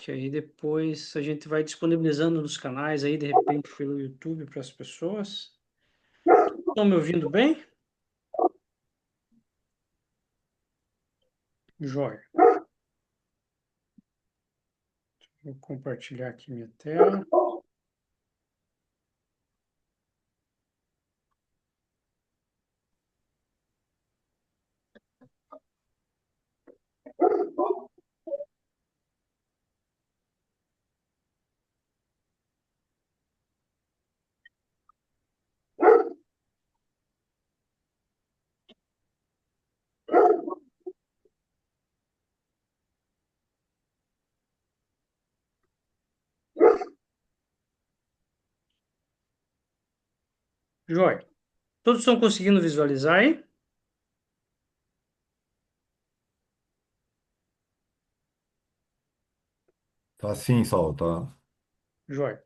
que aí depois a gente vai disponibilizando nos canais aí, de repente, pelo YouTube para as pessoas. Estão me ouvindo bem? Jóia. Vou compartilhar aqui minha tela. Jóia. Todos estão conseguindo visualizar aí? Tá sim, Saulo, Jóia.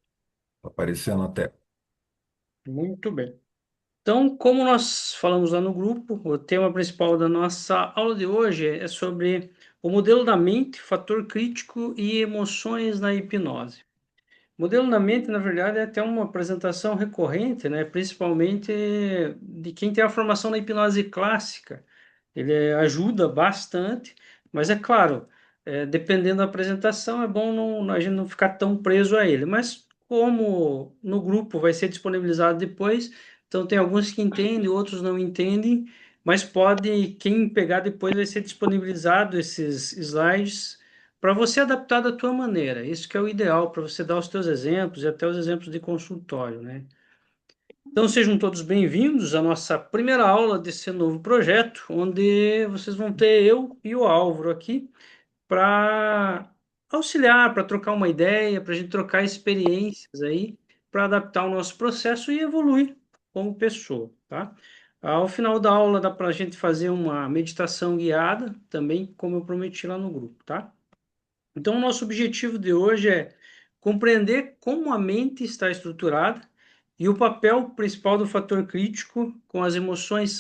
tá aparecendo até. Muito bem. Então, como nós falamos lá no grupo, o tema principal da nossa aula de hoje é sobre o modelo da mente, fator crítico e emoções na hipnose. Modelo da mente, na verdade, é até uma apresentação recorrente, né? Principalmente de quem tem a formação na hipnose clássica. Ele ajuda bastante, mas é claro, dependendo da apresentação, é bom a gente não ficar tão preso a ele. Mas como no grupo vai ser disponibilizado depois, então tem alguns que entendem, outros não entendem, mas pode, quem pegar depois vai ser disponibilizado esses slides para você adaptar da tua maneira. Isso que é o ideal para você dar os teus exemplos e até os exemplos de consultório, né? Então sejam todos bem-vindos à nossa primeira aula desse novo projeto, onde vocês vão ter eu e o Álvaro aqui para auxiliar, para trocar uma ideia, para a gente trocar experiências aí, para adaptar o nosso processo e evoluir como pessoa, tá? Ao final da aula dá para a gente fazer uma meditação guiada, também como eu prometi lá no grupo, tá? Então, o nosso objetivo de hoje é compreender como a mente está estruturada e o papel principal do fator crítico com as emoções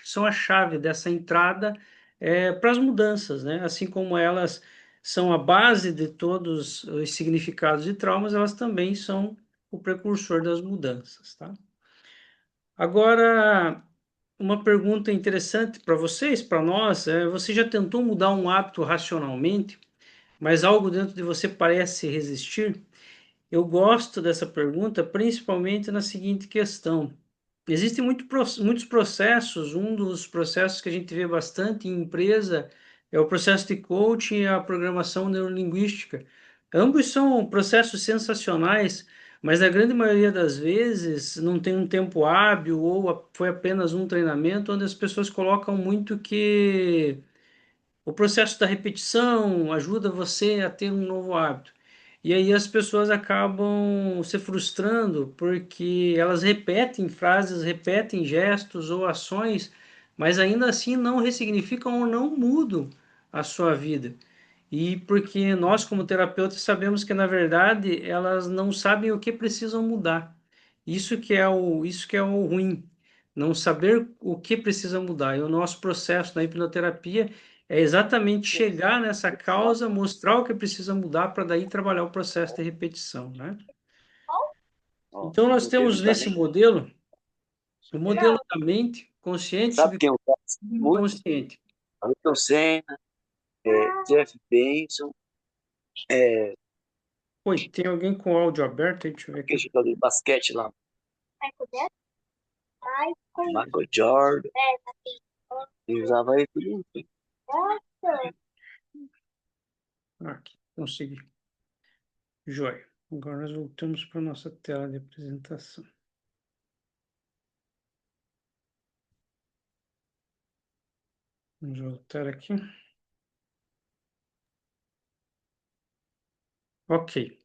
são a chave dessa entrada para as mudanças, né? Assim como elas são a base de todos os significados de traumas, elas também são o precursor das mudanças, tá? Agora, uma pergunta interessante para vocês, para nós, você já tentou mudar um hábito racionalmente? Mas algo dentro de você parece resistir? Eu gosto dessa pergunta, principalmente na seguinte questão. Existem muitos processos, um dos processos que a gente vê bastante em empresa é o processo de coaching e a programação neurolinguística. Ambos são processos sensacionais, mas na grande maioria das vezes não tem um tempo hábil ou foi apenas um treinamento onde as pessoas colocam muito que o processo da repetição ajuda você a ter um novo hábito. E aí as pessoas acabam se frustrando porque elas repetem frases, repetem gestos ou ações, mas ainda assim não ressignificam ou não mudam a sua vida. E porque nós, como terapeutas, sabemos que, na verdade, elas não sabem o que precisam mudar. Isso que é o ruim, não saber o que precisa mudar. E o nosso processo na hipnoterapia é exatamente chegar nessa causa, mostrar o que precisa mudar para daí trabalhar o processo de repetição, né? Ó, Então, nós meu filho temos tá nesse nem. modelo, o modelo da mente, consciente, Sabe quem eu gosto subconsciente e muito? inconsciente. Ayrton Senna, Jeff Benson, é, Oi, tem alguém com o áudio aberto aí? Deixa eu ver aquele aqui. jogador de basquete lá, Michael Jordan. Ele usava ele tudo junto. Ah, aqui, consegui. Joia. Agora nós voltamos para a nossa tela de apresentação. Vamos voltar aqui. Ok.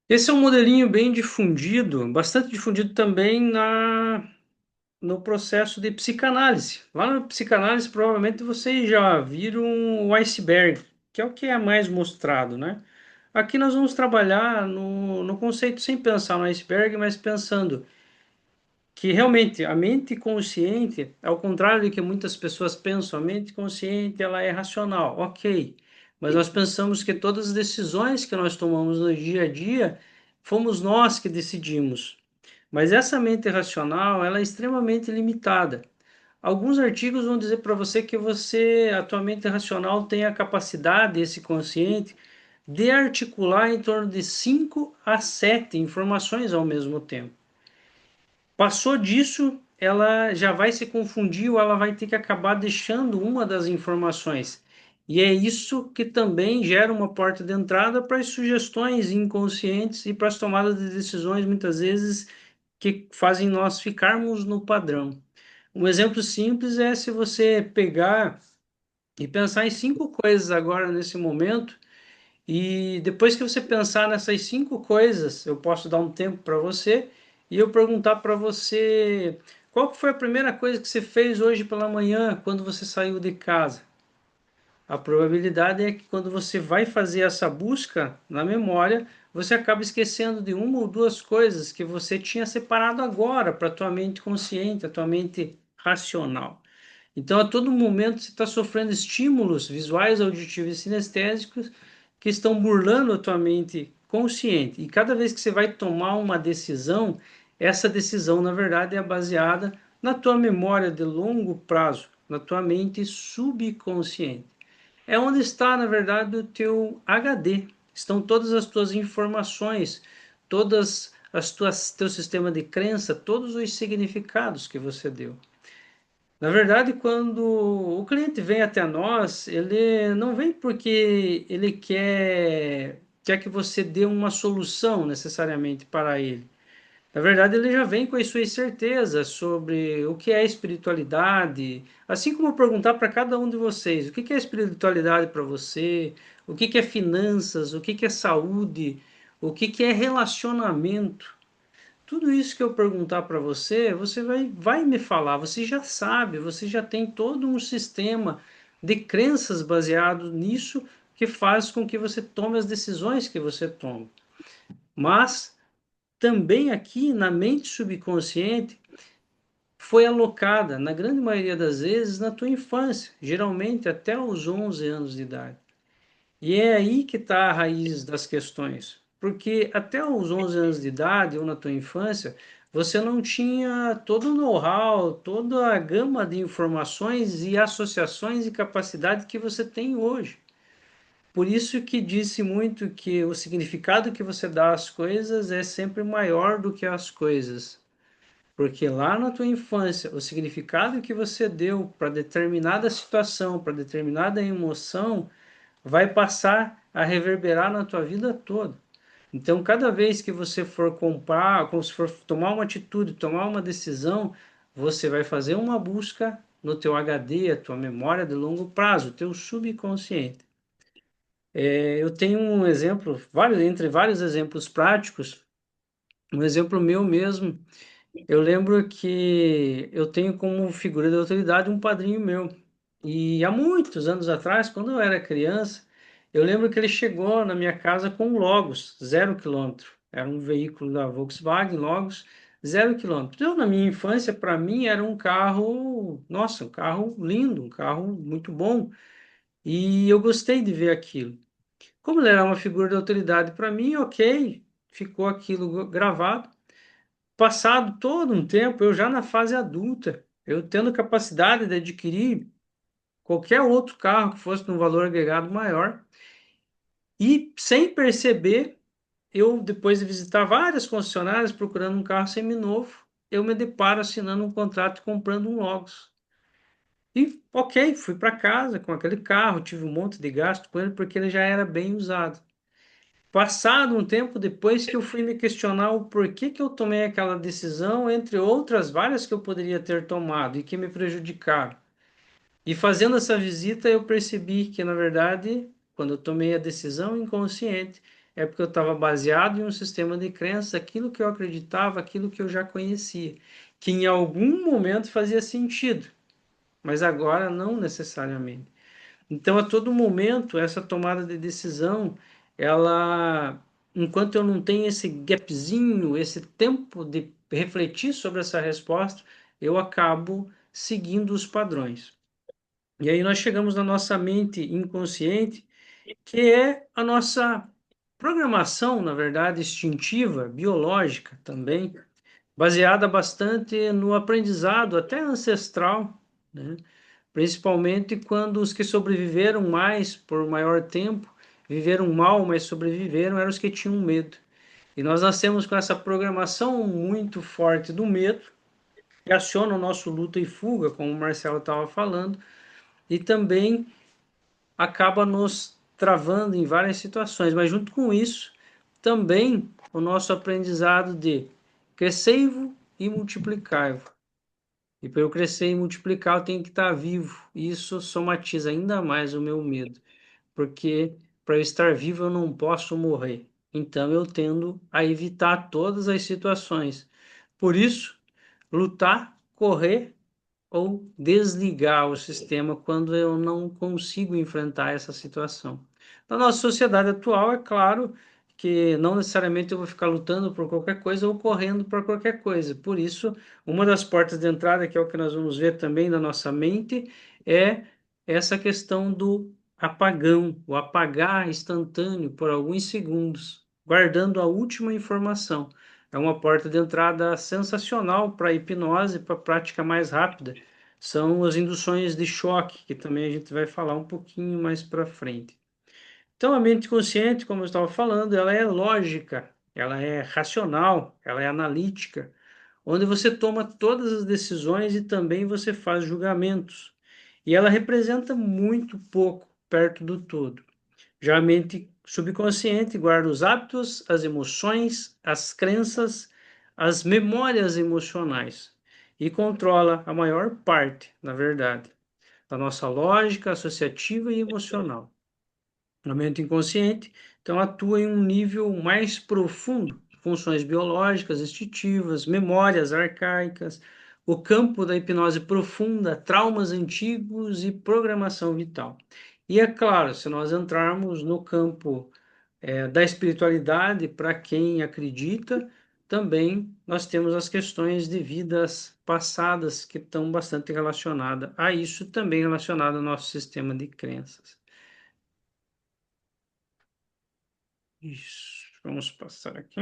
Esse é um modelinho bem difundido, bastante difundido também no processo de psicanálise. Lá na psicanálise, provavelmente vocês já viram o iceberg, que é o que é mais mostrado, né? Aqui nós vamos trabalhar no conceito sem pensar no iceberg, mas pensando que realmente a mente consciente, ao contrário do que muitas pessoas pensam, a mente consciente ela é racional, ok, mas nós pensamos que todas as decisões que nós tomamos no dia a dia, fomos nós que decidimos. Mas essa mente racional, ela é extremamente limitada. Alguns artigos vão dizer para você que a tua mente racional tem a capacidade, esse consciente, de articular em torno de 5 a 7 informações ao mesmo tempo. Passou disso, ela já vai se confundir ou ela vai ter que acabar deixando uma das informações. E é isso que também gera uma porta de entrada para as sugestões inconscientes e para as tomadas de decisões, muitas vezes, que fazem nós ficarmos no padrão. Um exemplo simples é se você pegar e pensar em 5 coisas agora nesse momento, e depois que você pensar nessas 5 coisas, eu posso dar um tempo para você e eu perguntar para você qual foi a primeira coisa que você fez hoje pela manhã quando você saiu de casa. A probabilidade é que quando você vai fazer essa busca na memória, você acaba esquecendo de uma ou duas coisas que você tinha separado agora para a tua mente consciente, a tua mente racional. Então, a todo momento você está sofrendo estímulos visuais, auditivos e sinestésicos que estão burlando a tua mente consciente. E cada vez que você vai tomar uma decisão, essa decisão, na verdade, é baseada na tua memória de longo prazo, na tua mente subconsciente. É onde está, na verdade, o teu HD. Estão todas as tuas informações, todas as teu sistema de crença, todos os significados que você deu. Na verdade, quando o cliente vem até nós, ele não vem porque ele quer que você dê uma solução necessariamente para ele. Na verdade, ele já vem com as suas certezas sobre o que é espiritualidade, assim como eu perguntar para cada um de vocês, o que é espiritualidade para você, o que é finanças, o que é saúde, o que é relacionamento. Tudo isso que eu perguntar para você, você vai me falar, você já sabe, você já tem todo um sistema de crenças baseado nisso que faz com que você tome as decisões que você toma. Mas também aqui na mente subconsciente foi alocada, na grande maioria das vezes, na tua infância, geralmente até os 11 anos de idade. E é aí que está a raiz das questões. Porque até os 11 anos de idade, ou na tua infância, você não tinha todo o know-how, toda a gama de informações e associações e capacidade que você tem hoje. Por isso que disse muito que o significado que você dá às coisas é sempre maior do que as coisas. Porque lá na tua infância, o significado que você deu para determinada situação, para determinada emoção, vai passar a reverberar na tua vida toda. Então, cada vez que você for comprar, como se for tomar uma atitude, tomar uma decisão, você vai fazer uma busca no teu HD, a tua memória de longo prazo, o teu subconsciente. Eu tenho um exemplo, entre vários exemplos práticos, um exemplo meu mesmo. Eu lembro que eu tenho como figura de autoridade um padrinho meu. E há muitos anos atrás, quando eu era criança, eu lembro que ele chegou na minha casa com um Logos, 0 km. Era um veículo da Volkswagen, Logos, 0 km. Eu, na minha infância, para mim, era um carro, nossa, um carro lindo, um carro muito bom. E eu gostei de ver aquilo. Como ele era uma figura de autoridade para mim, ok, ficou aquilo gravado. Passado todo um tempo, eu já na fase adulta, eu tendo capacidade de adquirir qualquer outro carro que fosse de um valor agregado maior, e sem perceber, eu depois de visitar várias concessionárias procurando um carro seminovo, eu me deparo assinando um contrato e comprando um Logos. E ok, fui para casa com aquele carro, tive um monte de gasto com ele porque ele já era bem usado. Passado um tempo depois que eu fui me questionar o porquê que eu tomei aquela decisão, entre outras várias que eu poderia ter tomado e que me prejudicaram. E fazendo essa visita, eu percebi que, na verdade, quando eu tomei a decisão inconsciente, é porque eu estava baseado em um sistema de crença, aquilo que eu acreditava, aquilo que eu já conhecia, que em algum momento fazia sentido, mas agora não necessariamente. Então, a todo momento, essa tomada de decisão, ela, enquanto eu não tenho esse gapzinho, esse tempo de refletir sobre essa resposta, eu acabo seguindo os padrões. E aí nós chegamos na nossa mente inconsciente que é a nossa programação, na verdade, instintiva, biológica também, baseada bastante no aprendizado, até ancestral, né? Principalmente quando os que sobreviveram mais por maior tempo, viveram mal, mas sobreviveram, eram os que tinham medo. E nós nascemos com essa programação muito forte do medo, que aciona o nosso luta e fuga, como o Marcelo estava falando, e também acaba nos travando em várias situações. Mas junto com isso, também o nosso aprendizado de crescei-vo e multiplicai-vo. E para eu crescer e multiplicar, eu tenho que estar vivo. E isso somatiza ainda mais o meu medo, porque para eu estar vivo eu não posso morrer. Então eu tendo a evitar todas as situações. Por isso, lutar, correr ou desligar o sistema quando eu não consigo enfrentar essa situação. Na nossa sociedade atual, é claro que não necessariamente eu vou ficar lutando por qualquer coisa ou correndo por qualquer coisa. Por isso, uma das portas de entrada, que é o que nós vamos ver também na nossa mente, é essa questão do apagão, o apagar instantâneo por alguns segundos, guardando a última informação. É uma porta de entrada sensacional para a hipnose, para a prática mais rápida. São as induções de choque, que também a gente vai falar um pouquinho mais para frente. Então, a mente consciente, como eu estava falando, ela é lógica, ela é racional, ela é analítica, onde você toma todas as decisões e também você faz julgamentos. E ela representa muito pouco perto do todo. Já a mente subconsciente guarda os hábitos, as emoções, as crenças, as memórias emocionais e controla a maior parte, na verdade, da nossa lógica associativa e emocional. A mente inconsciente, então, atua em um nível mais profundo, funções biológicas, instintivas, memórias arcaicas, o campo da hipnose profunda, traumas antigos e programação vital. E é claro, se nós entrarmos no campo da espiritualidade, para quem acredita, também nós temos as questões de vidas passadas que estão bastante relacionadas a isso, também relacionado ao nosso sistema de crenças. Isso, vamos passar aqui.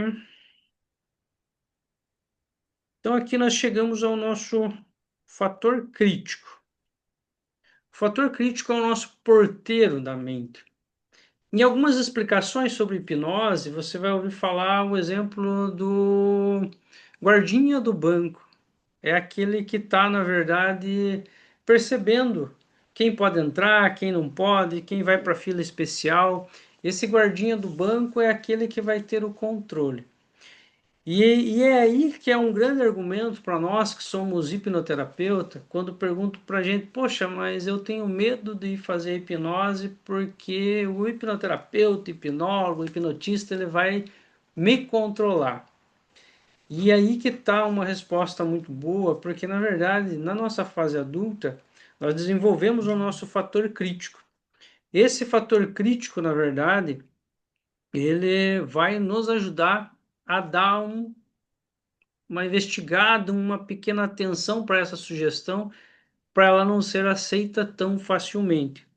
Então, aqui nós chegamos ao nosso fator crítico. O fator crítico é o nosso porteiro da mente. Em algumas explicações sobre hipnose, você vai ouvir falar o exemplo do guardinha do banco. É aquele que está, na verdade, percebendo quem pode entrar, quem não pode, quem vai para a fila especial. Esse guardinha do banco é aquele que vai ter o controle. E é aí que é um grande argumento para nós que somos hipnoterapeuta, quando pergunto para a gente, poxa, mas eu tenho medo de fazer hipnose porque o hipnoterapeuta, hipnólogo, hipnotista, ele vai me controlar. E aí que está uma resposta muito boa, porque na verdade, na nossa fase adulta, nós desenvolvemos o nosso fator crítico. Esse fator crítico, na verdade, ele vai nos ajudar a dar uma investigada, uma pequena atenção para essa sugestão, para ela não ser aceita tão facilmente.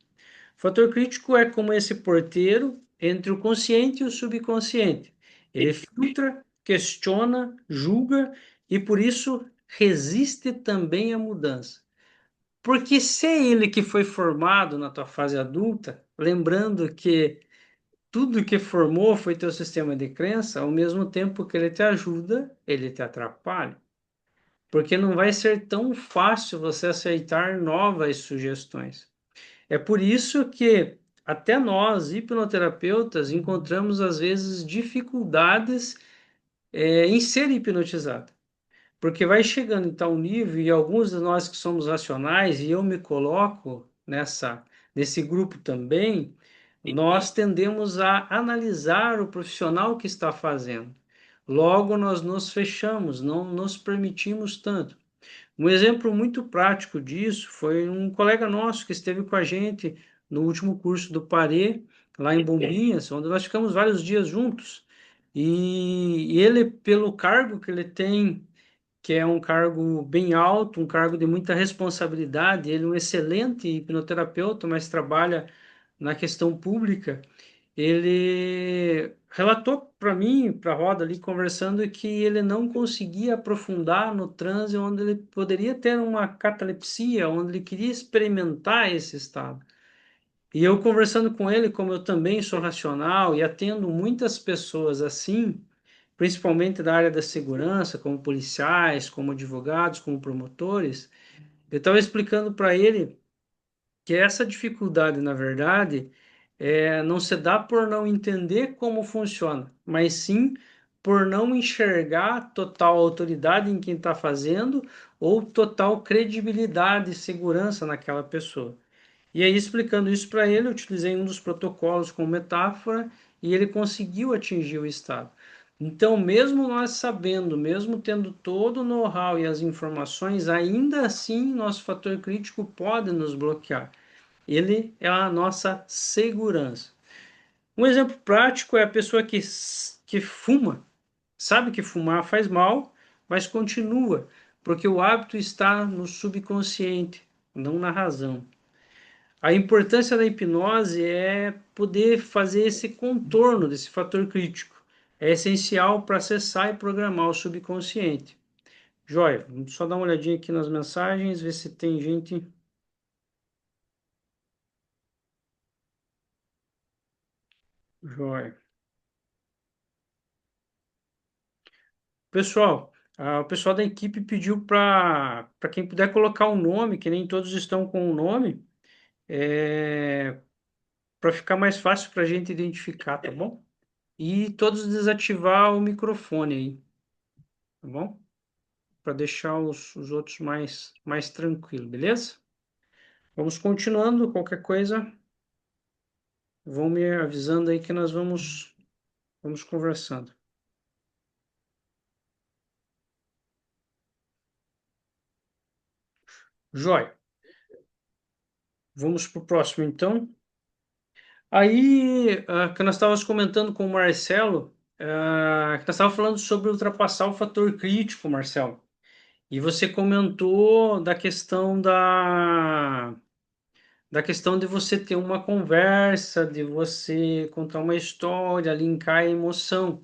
O fator crítico é como esse porteiro entre o consciente e o subconsciente. Ele filtra, questiona, julga e por isso resiste também à mudança. Porque se é ele que foi formado na tua fase adulta, lembrando que tudo que formou foi teu sistema de crença, ao mesmo tempo que ele te ajuda, ele te atrapalha. Porque não vai ser tão fácil você aceitar novas sugestões. É por isso que até nós, hipnoterapeutas, encontramos às vezes dificuldades em ser hipnotizado. Porque vai chegando em tal nível, e alguns de nós que somos racionais, e eu me coloco nesse grupo também, nós tendemos a analisar o profissional que está fazendo. Logo, nós nos fechamos, não nos permitimos tanto. Um exemplo muito prático disso foi um colega nosso que esteve com a gente no último curso do Parê, lá em Bombinhas, onde nós ficamos vários dias juntos. E ele, pelo cargo que ele tem, que é um cargo bem alto, um cargo de muita responsabilidade, ele é um excelente hipnoterapeuta, mas trabalha na questão pública, ele relatou para mim, para a roda ali, conversando, que ele não conseguia aprofundar no transe onde ele poderia ter uma catalepsia, onde ele queria experimentar esse estado. E eu conversando com ele, como eu também sou racional e atendo muitas pessoas assim, principalmente da área da segurança, como policiais, como advogados, como promotores, eu estava explicando para ele que essa dificuldade, na verdade, não se dá por não entender como funciona, mas sim por não enxergar total autoridade em quem está fazendo ou total credibilidade e segurança naquela pessoa. E aí, explicando isso para ele, eu utilizei um dos protocolos como metáfora e ele conseguiu atingir o estado. Então, mesmo nós sabendo, mesmo tendo todo o know-how e as informações, ainda assim nosso fator crítico pode nos bloquear. Ele é a nossa segurança. Um exemplo prático é a pessoa que fuma, sabe que fumar faz mal, mas continua, porque o hábito está no subconsciente, não na razão. A importância da hipnose é poder fazer esse contorno desse fator crítico. É essencial para acessar e programar o subconsciente. Joia, vamos só dar uma olhadinha aqui nas mensagens, ver se tem gente. Joia. Pessoal, o pessoal da equipe pediu para quem puder colocar o nome, que nem todos estão com o nome, para ficar mais fácil para a gente identificar, tá bom? E todos desativar o microfone aí, tá bom? Para deixar os outros mais tranquilos, beleza? Vamos continuando, qualquer coisa, vão me avisando aí que nós vamos conversando. Jóia. Vamos para o próximo, então. Aí, que nós estávamos comentando com o Marcelo, que nós estávamos falando sobre ultrapassar o fator crítico, Marcelo. E você comentou da questão de você ter uma conversa, de você contar uma história, linkar a emoção.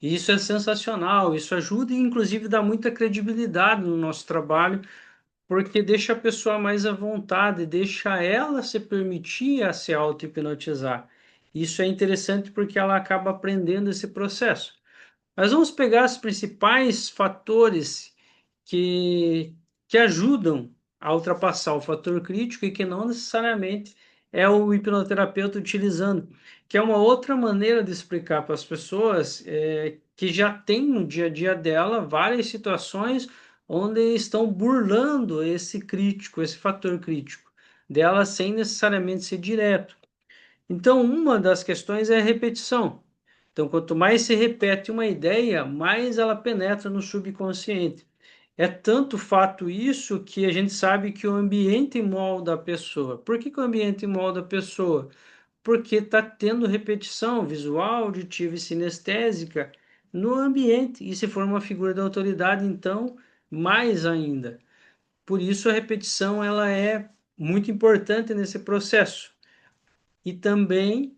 E isso é sensacional, isso ajuda e inclusive dá muita credibilidade no nosso trabalho, porque deixa a pessoa mais à vontade, deixa ela se permitir a se auto-hipnotizar. Isso é interessante porque ela acaba aprendendo esse processo. Mas vamos pegar os principais fatores que, que ajudam a ultrapassar o fator crítico e que não necessariamente é o hipnoterapeuta utilizando, que é uma outra maneira de explicar para as pessoas que já tem no dia a dia dela várias situações onde estão burlando esse crítico, esse fator crítico dela sem necessariamente ser direto. Então, uma das questões é a repetição. Então, quanto mais se repete uma ideia, mais ela penetra no subconsciente. É tanto fato isso que a gente sabe que o ambiente molda a pessoa. Por que o ambiente molda a pessoa? Porque está tendo repetição visual, auditiva e sinestésica no ambiente. E se for uma figura da autoridade, então, mais ainda. Por isso, a repetição ela é muito importante nesse processo. E também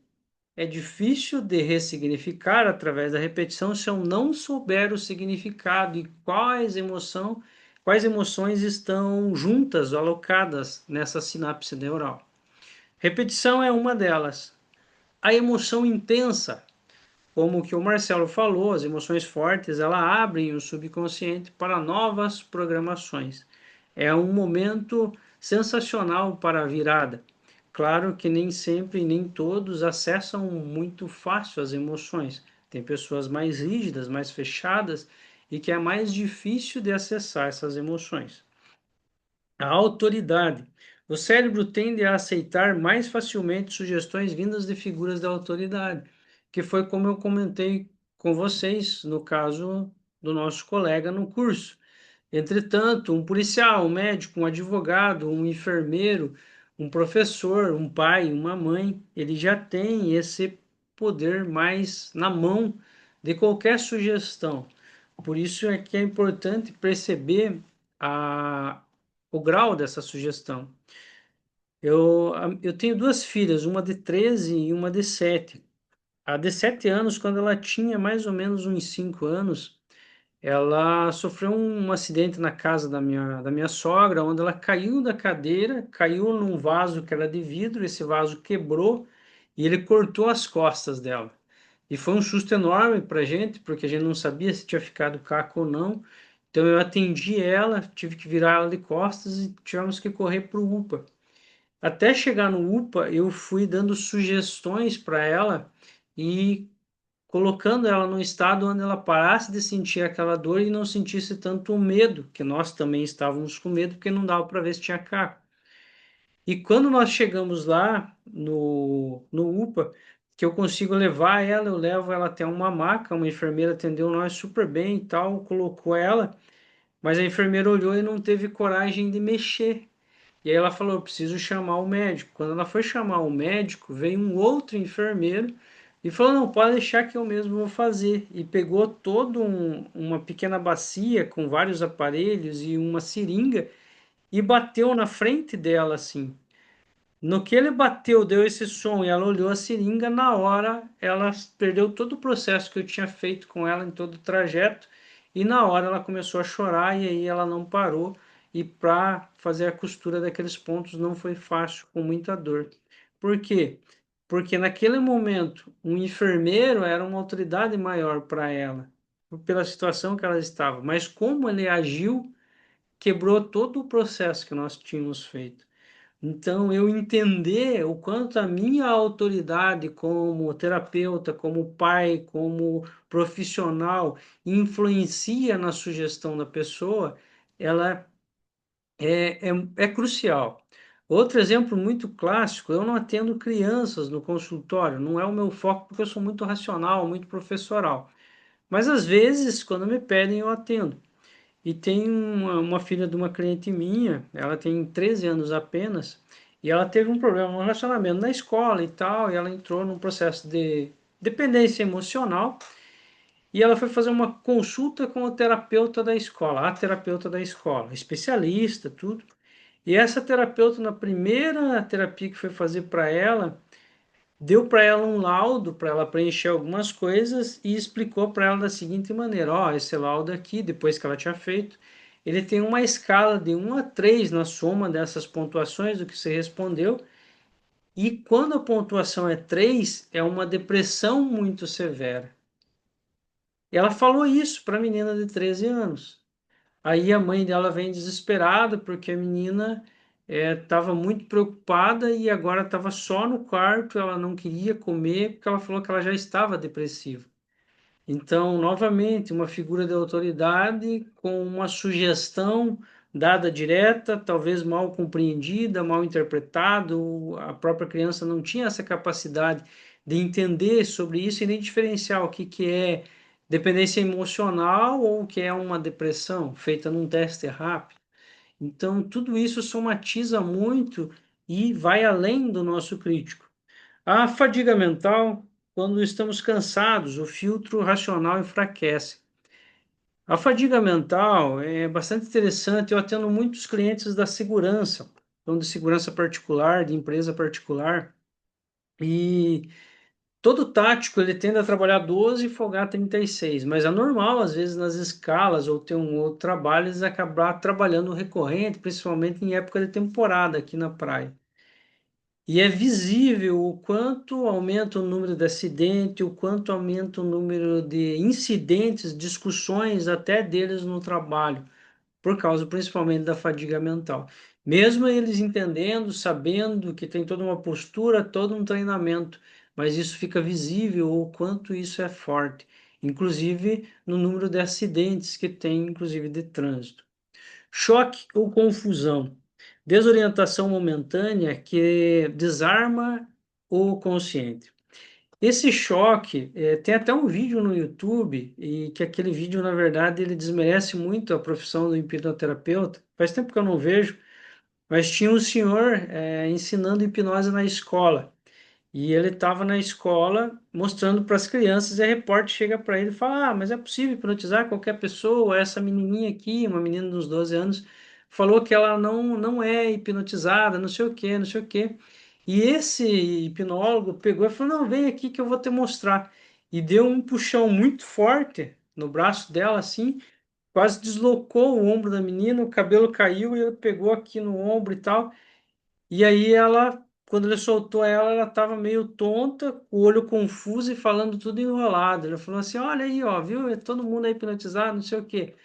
é difícil de ressignificar através da repetição se eu não souber o significado e quais emoções estão juntas, alocadas nessa sinapse neural. Repetição é uma delas. A emoção intensa, como que o Marcelo falou, as emoções fortes, ela abrem o subconsciente para novas programações. É um momento sensacional para a virada. Claro que nem sempre, nem todos acessam muito fácil as emoções. Tem pessoas mais rígidas, mais fechadas e que é mais difícil de acessar essas emoções. A autoridade. O cérebro tende a aceitar mais facilmente sugestões vindas de figuras da autoridade, que foi como eu comentei com vocês no caso do nosso colega no curso. Entretanto, um policial, um médico, um advogado, um enfermeiro, um professor, um pai, uma mãe, ele já tem esse poder mais na mão de qualquer sugestão. Por isso é que é importante perceber o grau dessa sugestão. Eu tenho duas filhas, uma de 13 e uma de 7. A de 7 anos, quando ela tinha mais ou menos uns 5 anos, ela sofreu um acidente na casa da minha sogra, onde ela caiu da cadeira, caiu num vaso que era de vidro, esse vaso quebrou e ele cortou as costas dela. E foi um susto enorme para a gente, porque a gente não sabia se tinha ficado caco ou não. Então eu atendi ela, tive que virar ela de costas e tivemos que correr para o UPA. Até chegar no UPA, eu fui dando sugestões para ela e colocando ela num estado onde ela parasse de sentir aquela dor e não sentisse tanto o medo, que nós também estávamos com medo, porque não dava para ver se tinha caco. E quando nós chegamos lá no UPA, que eu consigo levar ela, eu levo ela até uma maca, uma enfermeira atendeu nós super bem e tal, colocou ela, mas a enfermeira olhou e não teve coragem de mexer. E aí ela falou, eu preciso chamar o médico. Quando ela foi chamar o médico, veio um outro enfermeiro e falou, não, pode deixar que eu mesmo vou fazer. E pegou uma pequena bacia com vários aparelhos e uma seringa e bateu na frente dela assim. No que ele bateu, deu esse som e ela olhou a seringa, na hora ela perdeu todo o processo que eu tinha feito com ela em todo o trajeto e na hora ela começou a chorar e aí ela não parou e para fazer a costura daqueles pontos não foi fácil, com muita dor. Por quê? Porque naquele momento um enfermeiro era uma autoridade maior para ela, pela situação que ela estava, mas como ele agiu, quebrou todo o processo que nós tínhamos feito. Então, eu entender o quanto a minha autoridade como terapeuta, como pai, como profissional, influencia na sugestão da pessoa, ela é crucial. Outro exemplo muito clássico, eu não atendo crianças no consultório, não é o meu foco porque eu sou muito racional, muito professoral. Mas às vezes, quando me pedem, eu atendo. E tem uma filha de uma cliente minha, ela tem 13 anos apenas, e ela teve um problema no relacionamento na escola e tal, e ela entrou num processo de dependência emocional, e ela foi fazer uma consulta com o terapeuta da escola, a terapeuta da escola, especialista, tudo. E essa terapeuta, na primeira terapia que foi fazer para ela, deu para ela um laudo para ela preencher algumas coisas e explicou para ela da seguinte maneira: ó, esse laudo aqui, depois que ela tinha feito, ele tem uma escala de 1 a 3 na soma dessas pontuações do que você respondeu, e quando a pontuação é 3 é uma depressão muito severa. E ela falou isso para a menina de 13 anos. Aí a mãe dela vem desesperada porque a menina estava muito preocupada e agora estava só no quarto, ela não queria comer porque ela falou que ela já estava depressiva. Então, novamente, uma figura de autoridade com uma sugestão dada direta, talvez mal compreendida, mal interpretado, a própria criança não tinha essa capacidade de entender sobre isso e nem diferenciar o que é dependência emocional ou o que é uma depressão, feita num teste rápido. Então, tudo isso somatiza muito e vai além do nosso crítico. A fadiga mental, quando estamos cansados, o filtro racional enfraquece. A fadiga mental é bastante interessante. Eu atendo muitos clientes da segurança, então de segurança particular, de empresa particular, e todo tático ele tende a trabalhar 12 e folgar 36, mas é normal, às vezes, nas escalas ou ter um outro trabalho, eles acabar trabalhando recorrente, principalmente em época de temporada aqui na praia. E é visível o quanto aumenta o número de acidentes, o quanto aumenta o número de incidentes, discussões até deles no trabalho, por causa principalmente da fadiga mental. Mesmo eles entendendo, sabendo que tem toda uma postura, todo um treinamento, mas isso fica visível o quanto isso é forte, inclusive no número de acidentes que tem, inclusive de trânsito. Choque ou confusão. Desorientação momentânea que desarma o consciente. Esse choque, tem até um vídeo no YouTube, e que aquele vídeo, na verdade, ele desmerece muito a profissão do hipnoterapeuta. Faz tempo que eu não vejo, mas tinha um senhor ensinando hipnose na escola. E ele estava na escola mostrando para as crianças, e a repórter chega para ele e fala: Ah, mas é possível hipnotizar qualquer pessoa? Essa menininha aqui, uma menina de uns 12 anos, falou que ela não é hipnotizada, não sei o quê, não sei o quê. E esse hipnólogo pegou e falou: Não, vem aqui que eu vou te mostrar. E deu um puxão muito forte no braço dela, assim, quase deslocou o ombro da menina, o cabelo caiu e ele pegou aqui no ombro e tal. E aí ela, quando ele soltou ela, ela estava meio tonta, com o olho confuso e falando tudo enrolado. Ele falou assim: Olha aí, ó, viu? É todo mundo aí hipnotizado, não sei o quê.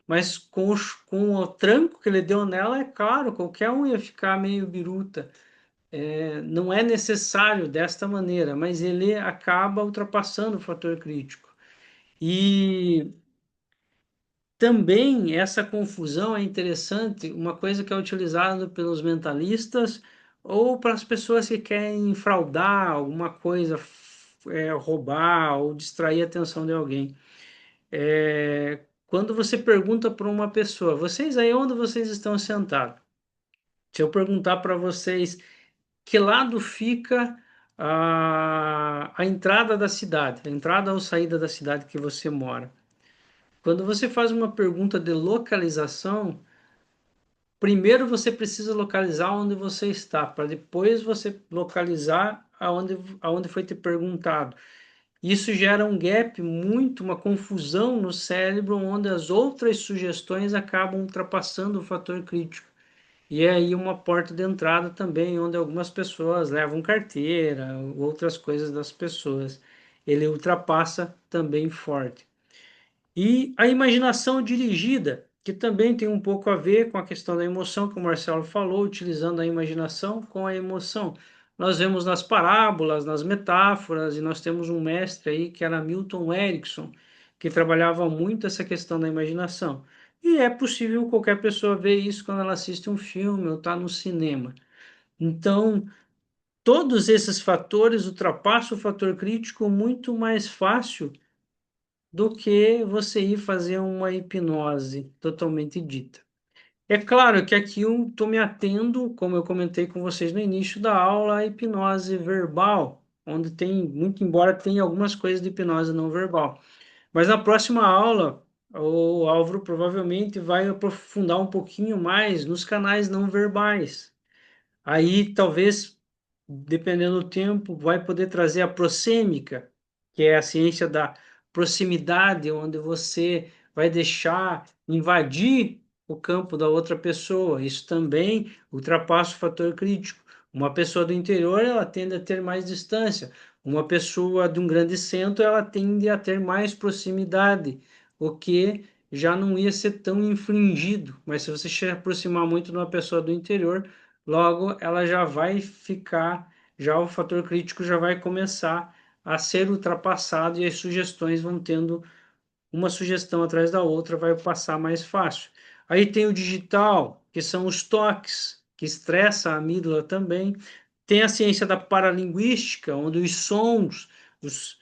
Mas com o tranco que ele deu nela, é claro, qualquer um ia ficar meio biruta. Não é necessário desta maneira, mas ele acaba ultrapassando o fator crítico. E também essa confusão é interessante, uma coisa que é utilizada pelos mentalistas ou para as pessoas que querem fraudar alguma coisa, roubar ou distrair a atenção de alguém. Quando você pergunta para uma pessoa, vocês aí onde vocês estão sentados? Se eu perguntar para vocês que lado fica a entrada da cidade, a entrada ou saída da cidade que você mora. Quando você faz uma pergunta de localização, primeiro você precisa localizar onde você está, para depois você localizar aonde foi te perguntado. Isso gera um gap muito, uma confusão no cérebro, onde as outras sugestões acabam ultrapassando o fator crítico. E é aí uma porta de entrada também, onde algumas pessoas levam carteira, outras coisas das pessoas. Ele ultrapassa também forte. E a imaginação dirigida, que também tem um pouco a ver com a questão da emoção, que o Marcelo falou, utilizando a imaginação com a emoção. Nós vemos nas parábolas, nas metáforas, e nós temos um mestre aí que era Milton Erickson, que trabalhava muito essa questão da imaginação. E é possível qualquer pessoa ver isso quando ela assiste um filme ou está no cinema. Então, todos esses fatores ultrapassam o fator crítico muito mais fácil do que você ir fazer uma hipnose totalmente dita. É claro que aqui eu estou me atendo, como eu comentei com vocês no início da aula, à hipnose verbal, onde tem, muito embora tenha algumas coisas de hipnose não verbal. Mas na próxima aula, o Álvaro provavelmente vai aprofundar um pouquinho mais nos canais não verbais. Aí talvez, dependendo do tempo, vai poder trazer a prosêmica, que é a ciência da proximidade, onde você vai deixar invadir o campo da outra pessoa. Isso também ultrapassa o fator crítico. Uma pessoa do interior, ela tende a ter mais distância. Uma pessoa de um grande centro, ela tende a ter mais proximidade, o que já não ia ser tão infringido. Mas se você se aproximar muito de uma pessoa do interior, logo ela já vai ficar, já o fator crítico já vai começar a ser ultrapassado e as sugestões vão tendo uma sugestão atrás da outra, vai passar mais fácil. Aí tem o digital, que são os toques, que estressa a amígdala também. Tem a ciência da paralinguística, onde os sons, os,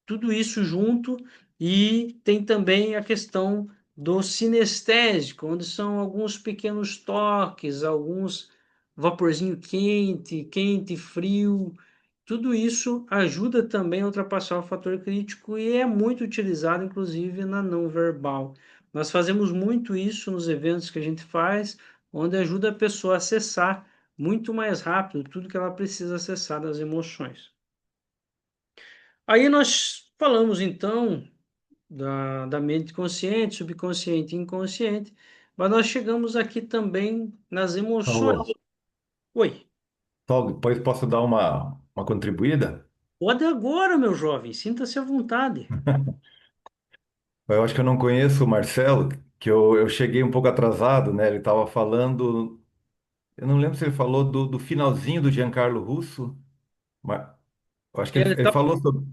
tudo isso junto, e tem também a questão do sinestésico, onde são alguns pequenos toques, alguns vaporzinho quente, quente, frio. Tudo isso ajuda também a ultrapassar o fator crítico e é muito utilizado, inclusive, na não verbal. Nós fazemos muito isso nos eventos que a gente faz, onde ajuda a pessoa a acessar muito mais rápido tudo que ela precisa acessar das emoções. Aí nós falamos então da mente consciente, subconsciente e inconsciente, mas nós chegamos aqui também nas emoções. Saulo, Oi, Saulo, depois posso dar uma contribuída? pode agora, meu jovem, sinta-se à vontade. Eu acho que eu não conheço o Marcelo, que eu cheguei um pouco atrasado, né? Ele estava falando, eu não lembro se ele falou do finalzinho do Giancarlo Russo, mas eu acho que Ele, ele tá, falou sobre,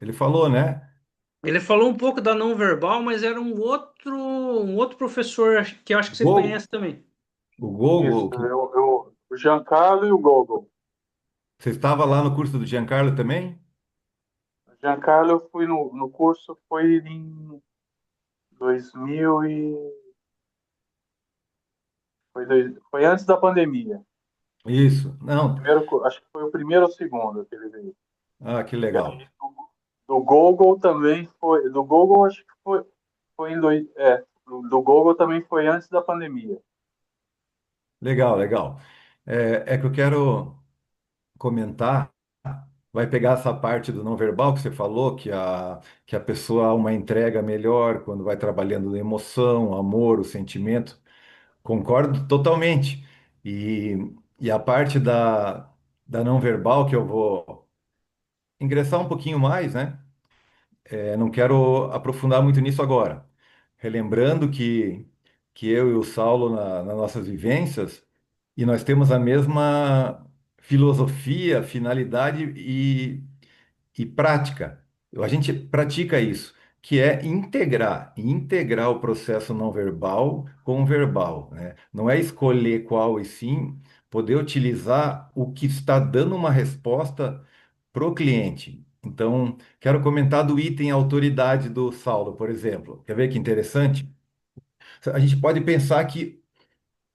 ele falou, né? ele falou um pouco da não verbal, mas era um outro professor que eu acho que você Gol, conhece também. o Isso, Gol, que o Giancarlo e o Gogol. você estava lá no curso do Giancarlo também? O Giancarlo eu fui no curso, foi em 2000 e... Foi antes da pandemia. Isso, não, Acho que foi o primeiro ou o segundo que ele veio. ah, que E legal. aí, do Gogol também foi... Do Gogol acho que foi em dois... do Google também foi antes da pandemia. Legal, legal. É que eu quero comentar, vai pegar essa parte do não verbal que você falou, que a pessoa há uma entrega melhor quando vai trabalhando na emoção, amor, o sentimento. Concordo totalmente. E a parte da não verbal que eu vou ingressar um pouquinho mais, né? Não quero aprofundar muito nisso agora. Relembrando que eu e o Saulo, nas nossas vivências, e nós temos a mesma filosofia, finalidade e prática. A gente pratica isso, que é integrar o processo não verbal com o verbal, né? Não é escolher qual, e sim poder utilizar o que está dando uma resposta para o cliente. Então, quero comentar do item autoridade do Saulo, por exemplo. Quer ver que interessante? A gente pode pensar que,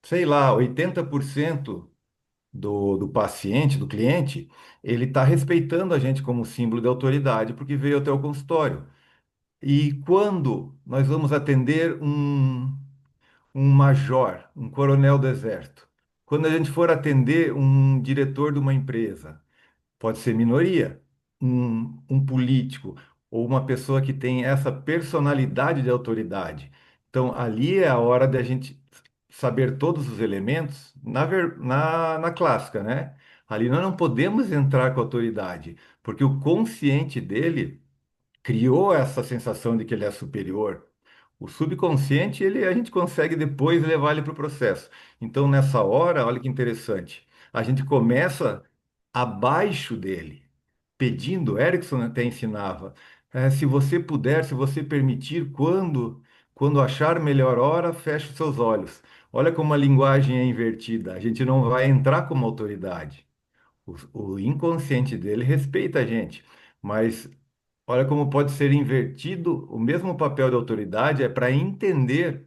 sei lá, 80% do paciente, do cliente, ele está respeitando a gente como símbolo de autoridade porque veio até o consultório. E quando nós vamos atender um major, um coronel do exército, quando a gente for atender um diretor de uma empresa, pode ser minoria, um político ou uma pessoa que tem essa personalidade de autoridade. Então, ali é a hora de a gente saber todos os elementos na clássica, né? Ali nós não podemos entrar com autoridade, porque o consciente dele criou essa sensação de que ele é superior. O subconsciente, a gente consegue depois levar ele para o processo. Então, nessa hora, olha que interessante, a gente começa abaixo dele, pedindo, Erickson até ensinava, se você puder, se você permitir, quando achar melhor hora, feche os seus olhos. Olha como a linguagem é invertida. A gente não vai entrar como autoridade. O inconsciente dele respeita a gente, mas olha como pode ser invertido o mesmo papel de autoridade é para entender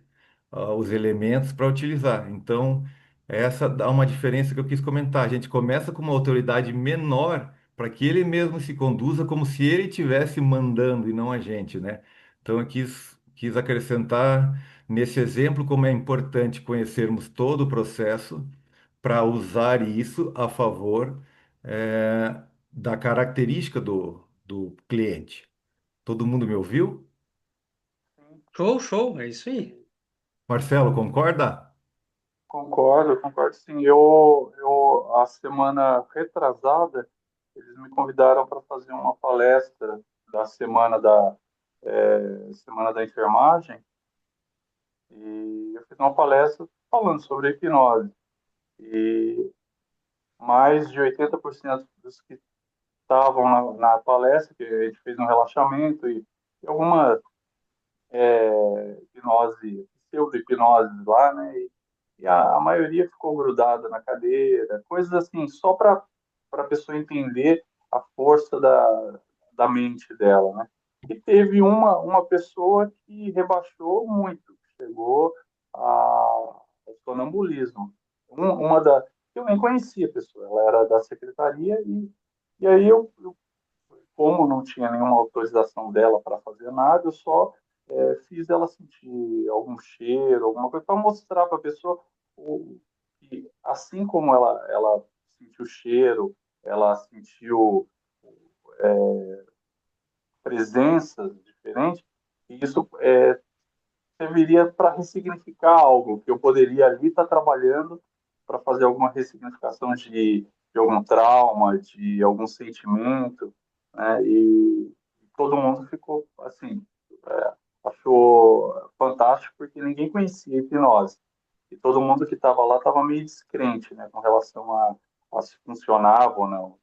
os elementos para utilizar. Então, essa dá uma diferença que eu quis comentar. A gente começa com uma autoridade menor para que ele mesmo se conduza como se ele estivesse mandando e não a gente, né? Então, eu quis acrescentar nesse exemplo como é importante conhecermos todo o processo para usar isso a favor da característica do cliente. Todo mundo me ouviu? Sim, Show, show, é isso aí. Marcelo, concorda? concordo sim. A semana retrasada, eles me convidaram para fazer uma palestra da semana da enfermagem, e eu fiz uma palestra falando sobre a hipnose. E mais de 80% dos que estavam na palestra, que a gente fez um relaxamento e alguma hipnose, pseudo-hipnose lá, né? E a maioria ficou grudada na cadeira, coisas assim, só para a pessoa entender a força da mente dela, né? E teve uma pessoa que rebaixou muito, chegou ao sonambulismo. Uma da eu nem conhecia a pessoa, ela era da secretaria e aí como não tinha nenhuma autorização dela para fazer nada, eu só fiz ela sentir algum cheiro, alguma coisa, para mostrar para a pessoa que, assim como ela sentiu o cheiro, ela sentiu presenças diferentes, e isso serviria para ressignificar algo, que eu poderia ali estar trabalhando para fazer alguma ressignificação de algum trauma, de algum sentimento, né? E todo mundo ficou assim, achou fantástico porque ninguém conhecia a hipnose. E todo mundo que estava lá estava meio descrente, né, com relação a se funcionava ou não.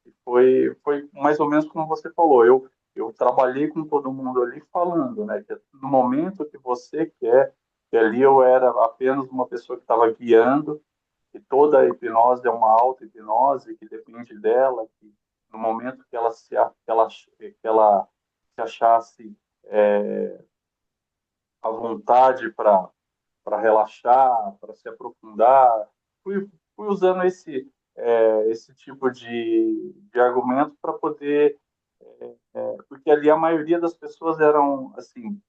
E foi mais ou menos como você falou. Eu trabalhei com todo mundo ali falando, né, que no momento que você quer, que ali eu era apenas uma pessoa que estava guiando, que toda a hipnose é uma auto-hipnose, que depende dela, que no momento que ela se achasse à vontade para relaxar, para se aprofundar. Fui usando esse tipo de argumento para poder, porque ali a maioria das pessoas eram assim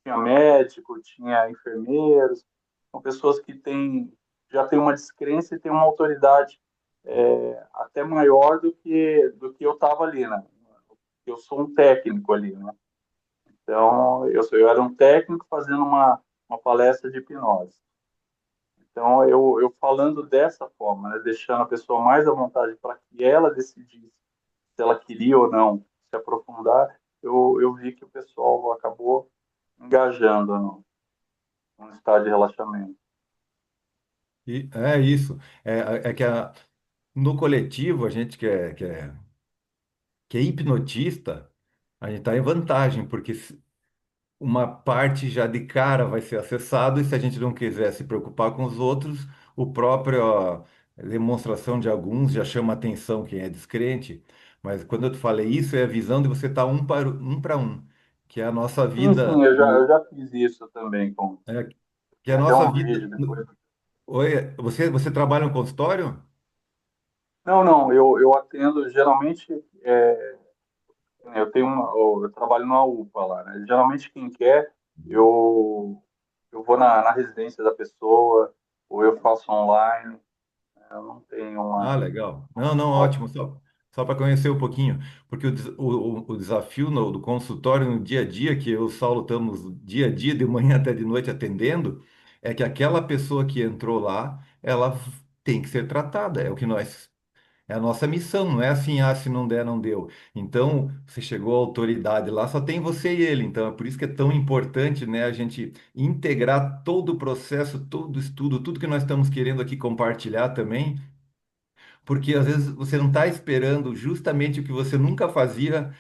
tinha médico, tinha enfermeiros, são pessoas que já têm uma descrença e têm uma autoridade até maior do que eu estava ali, né? Eu sou um técnico ali, né? Então, eu era um técnico fazendo uma palestra de hipnose. Então, eu falando dessa forma, né, deixando a pessoa mais à vontade para que ela decidisse se ela queria ou não se aprofundar, eu vi que o pessoal acabou engajando no estado de relaxamento. E é isso. É que no coletivo, a gente que é hipnotista, a gente está em vantagem, porque uma parte já de cara vai ser acessado, e se a gente não quiser se preocupar com os outros, o próprio ó, demonstração de alguns já chama atenção quem é descrente. Mas quando eu te falei isso, é a visão de você estar um para um, que é a nossa Sim, sim, vida eu no, já fiz isso também. é, que é Tem a até nossa um vida. vídeo depois. Oi, você trabalha no consultório? Não, não, eu atendo geralmente, eu trabalho numa UPA lá, né? Geralmente quem quer, eu vou na residência da pessoa, ou eu faço online, né? Eu não tenho Ah, uma legal. Não, não, consultório. ótimo. Só para conhecer um pouquinho, porque o desafio do consultório no dia a dia, que eu e o Saulo estamos dia a dia, de manhã até de noite atendendo, é que aquela pessoa que entrou lá, ela tem que ser tratada. É o que nós. É a nossa missão, não é assim, ah, se não der, não deu. Então, você chegou à autoridade lá, só tem você e ele. Então, é por isso que é tão importante, né, a gente integrar todo o processo, todo o estudo, tudo que nós estamos querendo aqui compartilhar também, porque às vezes você não está esperando justamente o que você nunca fazia,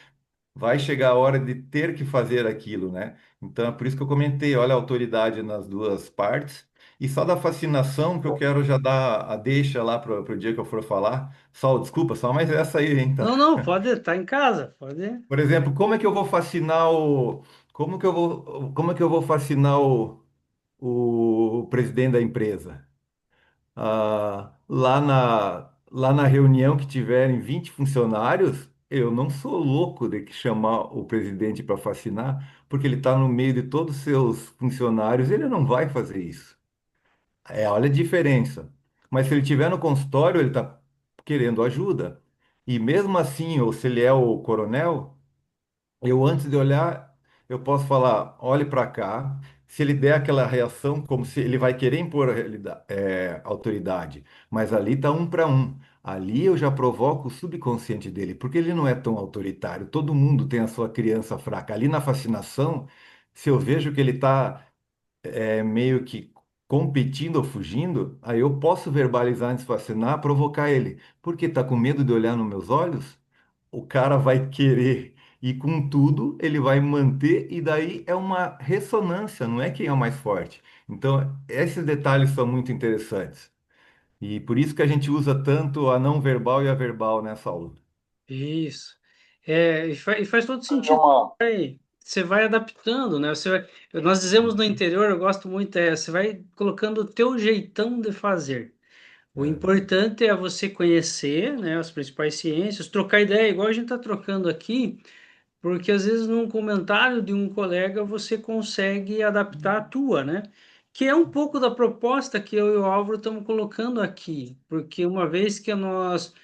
vai chegar a hora de ter que fazer aquilo, né? Então é por isso que eu comentei, olha a autoridade nas duas partes. E só da fascinação que eu quero já dar a deixa lá para o dia que eu for falar. Só, desculpa, só mais essa aí, hein, Não, tá? não, pode estar em casa, pode. Por exemplo, como é que eu vou fascinar o. Como é que eu vou fascinar o presidente da empresa? Lá na reunião que tiverem 20 funcionários, eu não sou louco de que chamar o presidente para fascinar, porque ele está no meio de todos os seus funcionários, ele não vai fazer isso. Olha a diferença. Mas se ele estiver no consultório, ele está querendo ajuda. E mesmo assim, ou se ele é o coronel, eu, antes de olhar, eu posso falar, olhe para cá. Se ele der aquela reação, como se ele vai querer impor autoridade, mas ali está um para um. Ali eu já provoco o subconsciente dele, porque ele não é tão autoritário. Todo mundo tem a sua criança fraca. Ali na fascinação, se eu vejo que ele está meio que competindo ou fugindo, aí eu posso verbalizar antes de fascinar, provocar ele. Porque está com medo de olhar nos meus olhos? O cara vai querer e com tudo ele vai manter e daí é uma ressonância, não é quem é o mais forte. Então, esses detalhes são muito interessantes. E por isso que a gente usa tanto a não verbal e a verbal nessa aula. Isso. E faz todo Fazer sentido. uma, Você vai adaptando, né? Nós dizemos no interior, eu gosto muito, você vai colocando o teu jeitão de fazer. O É. importante é você conhecer, né, as principais ciências, trocar ideia, igual a gente está trocando aqui, porque às vezes num comentário de um colega você consegue adaptar a tua, né? Que é um pouco da proposta que eu e o Álvaro estamos colocando aqui, porque uma vez que nós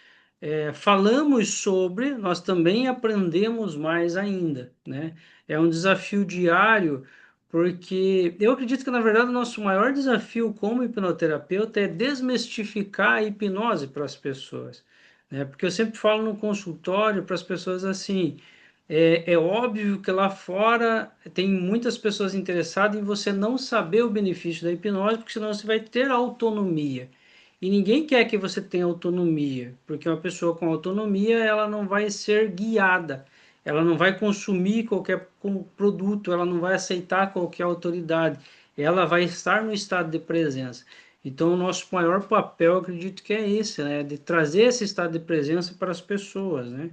falamos sobre, nós também aprendemos mais ainda, né? É um desafio diário, porque eu acredito que, na verdade, o nosso maior desafio como hipnoterapeuta é desmistificar a hipnose para as pessoas, né? Porque eu sempre falo no consultório para as pessoas assim. É óbvio que lá fora tem muitas pessoas interessadas em você não saber o benefício da hipnose, porque senão você vai ter autonomia. E ninguém quer que você tenha autonomia, porque uma pessoa com autonomia, ela não vai ser guiada, ela não vai consumir qualquer produto, ela não vai aceitar qualquer autoridade, ela vai estar no estado de presença. Então, o nosso maior papel, eu acredito que é esse, né? De trazer esse estado de presença para as pessoas, né?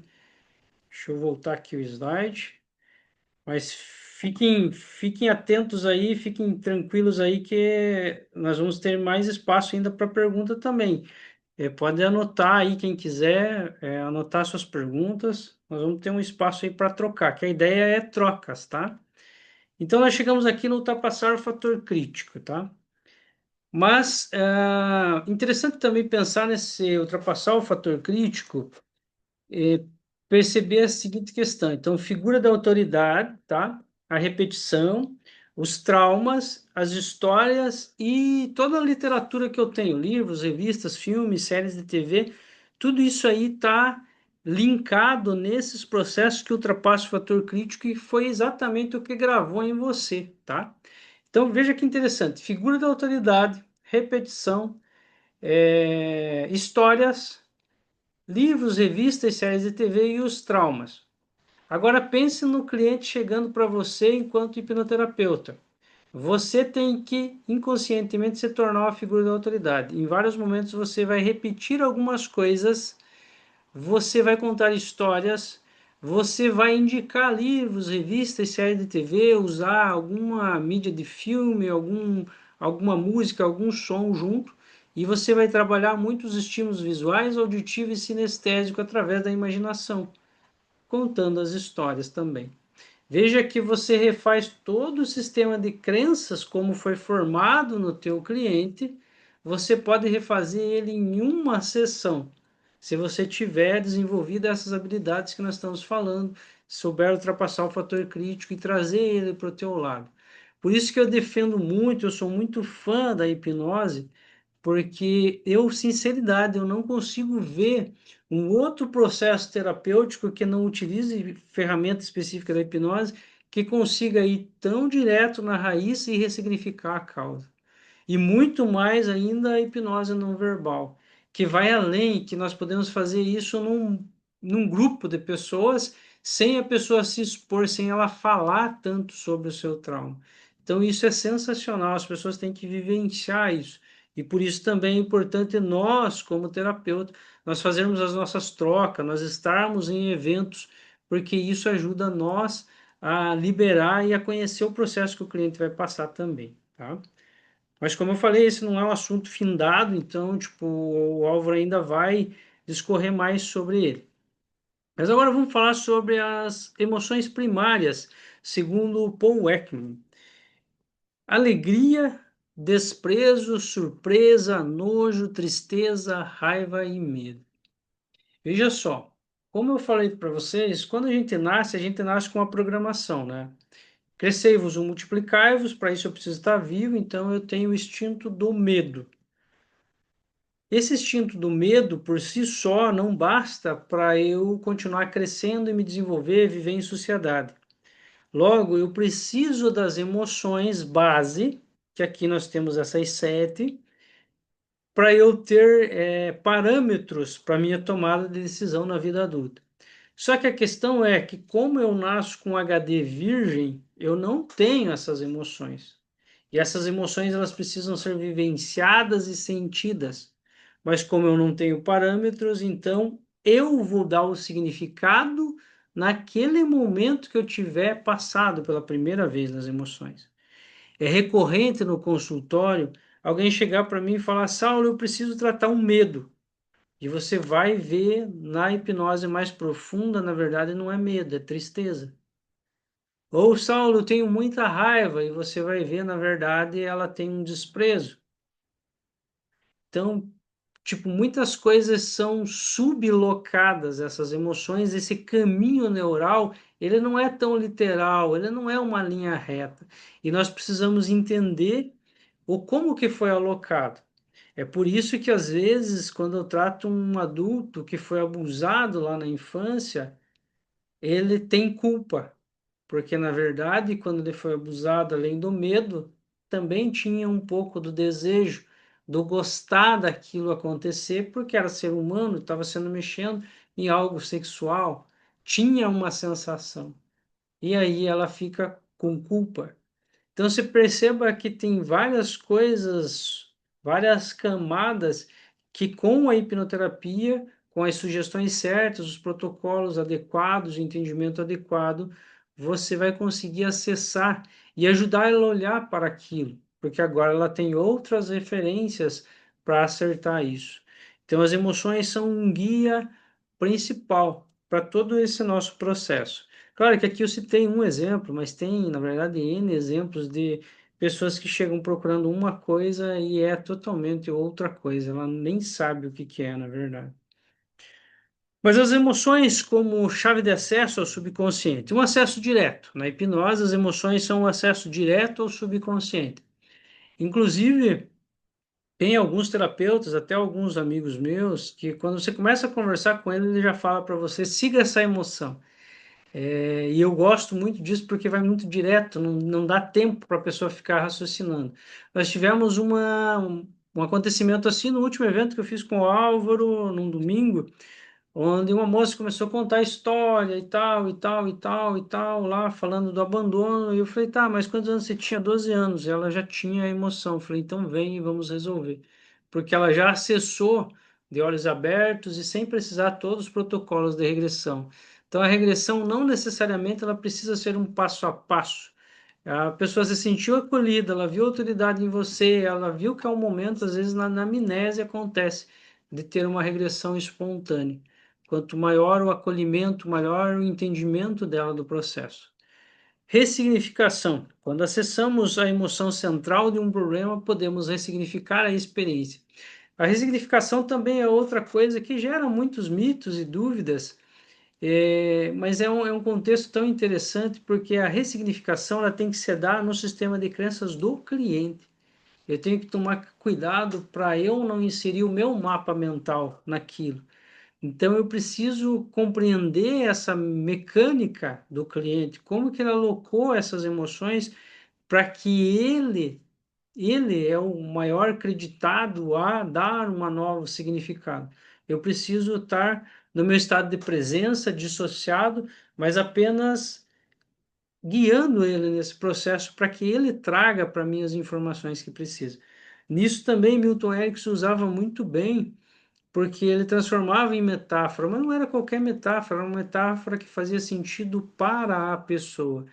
Deixa eu voltar aqui o slide. Mas fiquem atentos aí, fiquem tranquilos aí que nós vamos ter mais espaço ainda para pergunta também. Pode anotar aí quem quiser, anotar suas perguntas. Nós vamos ter um espaço aí para trocar, que a ideia é trocas, tá? Então, nós chegamos aqui no ultrapassar o fator crítico, tá? Mas, interessante também pensar nesse ultrapassar o fator crítico, perceber a seguinte questão. Então, figura da autoridade, tá? A repetição, os traumas, as histórias e toda a literatura que eu tenho, livros, revistas, filmes, séries de TV, tudo isso aí está linkado nesses processos que ultrapassam o fator crítico e foi exatamente o que gravou em você, tá? Então, veja que interessante. Figura da autoridade, repetição, histórias, livros, revistas, séries de TV e os traumas. Agora pense no cliente chegando para você enquanto hipnoterapeuta. Você tem que inconscientemente se tornar uma figura da autoridade. Em vários momentos você vai repetir algumas coisas, você vai contar histórias, você vai indicar livros, revistas, séries de TV, usar alguma mídia de filme, alguma música, algum som junto, e você vai trabalhar muitos estímulos visuais, auditivos e sinestésicos através da imaginação, contando as histórias também. Veja que você refaz todo o sistema de crenças como foi formado no teu cliente, você pode refazer ele em uma sessão, se você tiver desenvolvido essas habilidades que nós estamos falando, souber ultrapassar o fator crítico e trazer ele para o teu lado. Por isso que eu defendo muito, eu sou muito fã da hipnose, porque eu, sinceridade, eu não consigo ver um outro processo terapêutico que não utilize ferramenta específica da hipnose que consiga ir tão direto na raiz e ressignificar a causa. E muito mais ainda a hipnose não verbal, que vai além, que nós podemos fazer isso num grupo de pessoas, sem a pessoa se expor, sem ela falar tanto sobre o seu trauma. Então isso é sensacional, as pessoas têm que vivenciar isso. E por isso também é importante nós, como terapeuta, nós fazermos as nossas trocas, nós estarmos em eventos, porque isso ajuda nós a liberar e a conhecer o processo que o cliente vai passar também, tá? Mas como eu falei, esse não é um assunto findado, então, tipo, o Álvaro ainda vai discorrer mais sobre ele. Mas agora vamos falar sobre as emoções primárias, segundo Paul Ekman. Alegria, desprezo, surpresa, nojo, tristeza, raiva e medo. Veja só, como eu falei para vocês, quando a gente nasce com uma programação, né? Crescei-vos ou multiplicai-vos, para isso eu preciso estar vivo, então eu tenho o instinto do medo. Esse instinto do medo, por si só, não basta para eu continuar crescendo e me desenvolver, viver em sociedade. Logo, eu preciso das emoções base, que aqui nós temos essas 7, para eu ter parâmetros para minha tomada de decisão na vida adulta. Só que a questão é que, como eu nasço com HD virgem, eu não tenho essas emoções. E essas emoções elas precisam ser vivenciadas e sentidas. Mas como eu não tenho parâmetros, então eu vou dar o significado naquele momento que eu tiver passado pela primeira vez nas emoções. É recorrente no consultório alguém chegar para mim e falar: Saulo, eu preciso tratar um medo. E você vai ver na hipnose mais profunda, na verdade, não é medo, é tristeza. Ou, Saulo, eu tenho muita raiva, e você vai ver, na verdade, ela tem um desprezo. Então, tipo, muitas coisas são sublocadas, essas emoções, esse caminho neural, ele não é tão literal, ele não é uma linha reta. E nós precisamos entender o como que foi alocado. É por isso que, às vezes, quando eu trato um adulto que foi abusado lá na infância, ele tem culpa, porque, na verdade, quando ele foi abusado, além do medo, também tinha um pouco do desejo, do gostar daquilo acontecer, porque era ser humano, estava sendo mexendo em algo sexual, tinha uma sensação. E aí ela fica com culpa. Então você perceba que tem várias coisas, várias camadas que com a hipnoterapia, com as sugestões certas, os protocolos adequados, o entendimento adequado, você vai conseguir acessar e ajudar ela a olhar para aquilo, porque agora ela tem outras referências para acertar isso. Então as emoções são um guia principal para todo esse nosso processo. Claro que aqui eu citei um exemplo, mas tem, na verdade, N exemplos de pessoas que chegam procurando uma coisa e é totalmente outra coisa, ela nem sabe o que que é, na verdade. Mas as emoções como chave de acesso ao subconsciente, um acesso direto. Na hipnose, as emoções são um acesso direto ao subconsciente. Inclusive, tem alguns terapeutas, até alguns amigos meus, que quando você começa a conversar com ele, ele já fala para você, siga essa emoção. E eu gosto muito disso porque vai muito direto, não dá tempo para a pessoa ficar raciocinando. Nós tivemos um acontecimento assim no último evento que eu fiz com o Álvaro, num domingo, onde uma moça começou a contar a história e tal, e tal, e tal, e tal, lá falando do abandono, e eu falei, tá, mas quantos anos você tinha? 12 anos, e ela já tinha a emoção, eu falei, então vem e vamos resolver, porque ela já acessou de olhos abertos e sem precisar todos os protocolos de regressão. Então a regressão não necessariamente ela precisa ser um passo a passo, a pessoa se sentiu acolhida, ela viu autoridade em você, ela viu que é um momento, às vezes na amnésia acontece, de ter uma regressão espontânea. Quanto maior o acolhimento, maior o entendimento dela do processo. Ressignificação. Quando acessamos a emoção central de um problema, podemos ressignificar a experiência. A ressignificação também é outra coisa que gera muitos mitos e dúvidas, mas é um contexto tão interessante porque a ressignificação ela tem que se dar no sistema de crenças do cliente. Eu tenho que tomar cuidado para eu não inserir o meu mapa mental naquilo. Então eu preciso compreender essa mecânica do cliente, como que ele alocou essas emoções para que ele é o maior acreditado a dar um novo significado. Eu preciso estar no meu estado de presença, dissociado, mas apenas guiando ele nesse processo para que ele traga para mim as informações que precisa. Nisso também Milton Erickson usava muito bem porque ele transformava em metáfora, mas não era qualquer metáfora, era uma metáfora que fazia sentido para a pessoa.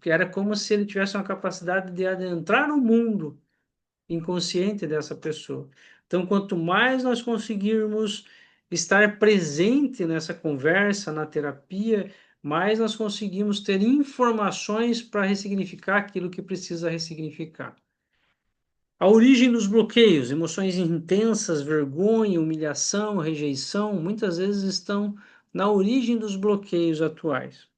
Era como se ele tivesse uma capacidade de adentrar no mundo inconsciente dessa pessoa. Então, quanto mais nós conseguirmos estar presente nessa conversa, na terapia, mais nós conseguimos ter informações para ressignificar aquilo que precisa ressignificar. A origem dos bloqueios, emoções intensas, vergonha, humilhação, rejeição, muitas vezes estão na origem dos bloqueios atuais.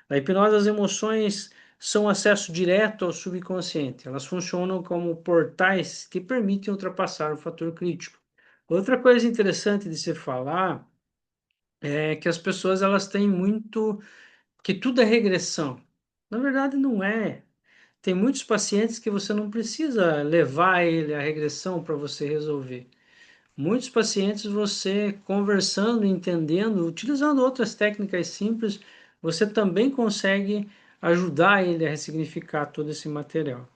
Na hipnose, as emoções são acesso direto ao subconsciente. Elas funcionam como portais que permitem ultrapassar o fator crítico. Outra coisa interessante de se falar é que as pessoas elas têm muito que tudo é regressão. Na verdade, não é. Tem muitos pacientes que você não precisa levar ele à regressão para você resolver. Muitos pacientes você conversando, entendendo, utilizando outras técnicas simples, você também consegue ajudar ele a ressignificar todo esse material.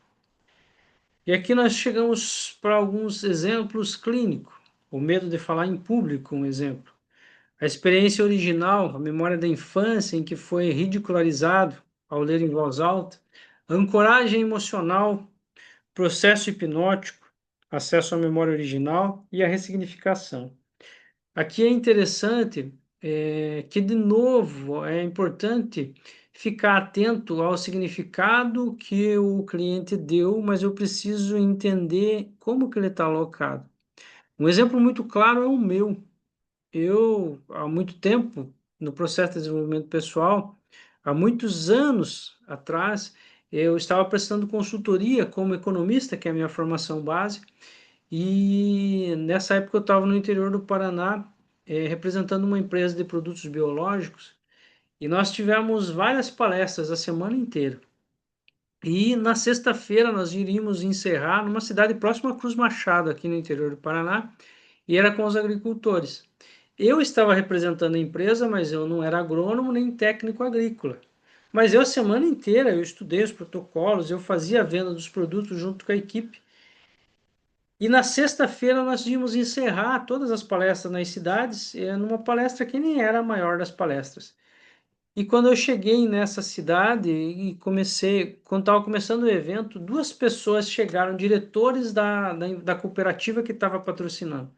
E aqui nós chegamos para alguns exemplos clínicos. O medo de falar em público, um exemplo. A experiência original, a memória da infância em que foi ridicularizado ao ler em voz alta, a ancoragem emocional, processo hipnótico, acesso à memória original e a ressignificação. Aqui é interessante que, de novo, é importante ficar atento ao significado que o cliente deu, mas eu preciso entender como que ele está alocado. Um exemplo muito claro é o meu. Eu, há muito tempo, no processo de desenvolvimento pessoal, há muitos anos atrás, eu estava prestando consultoria como economista, que é a minha formação base, e nessa época eu estava no interior do Paraná, representando uma empresa de produtos biológicos, e nós tivemos várias palestras a semana inteira. E na sexta-feira nós iríamos encerrar numa cidade próxima a Cruz Machado, aqui no interior do Paraná, e era com os agricultores. Eu estava representando a empresa, mas eu não era agrônomo nem técnico agrícola. Mas eu a semana inteira eu estudei os protocolos, eu fazia a venda dos produtos junto com a equipe. E na sexta-feira nós íamos encerrar todas as palestras nas cidades, numa palestra que nem era a maior das palestras. E quando eu cheguei nessa cidade e quando estava começando o evento, duas pessoas chegaram, diretores da cooperativa que estava patrocinando.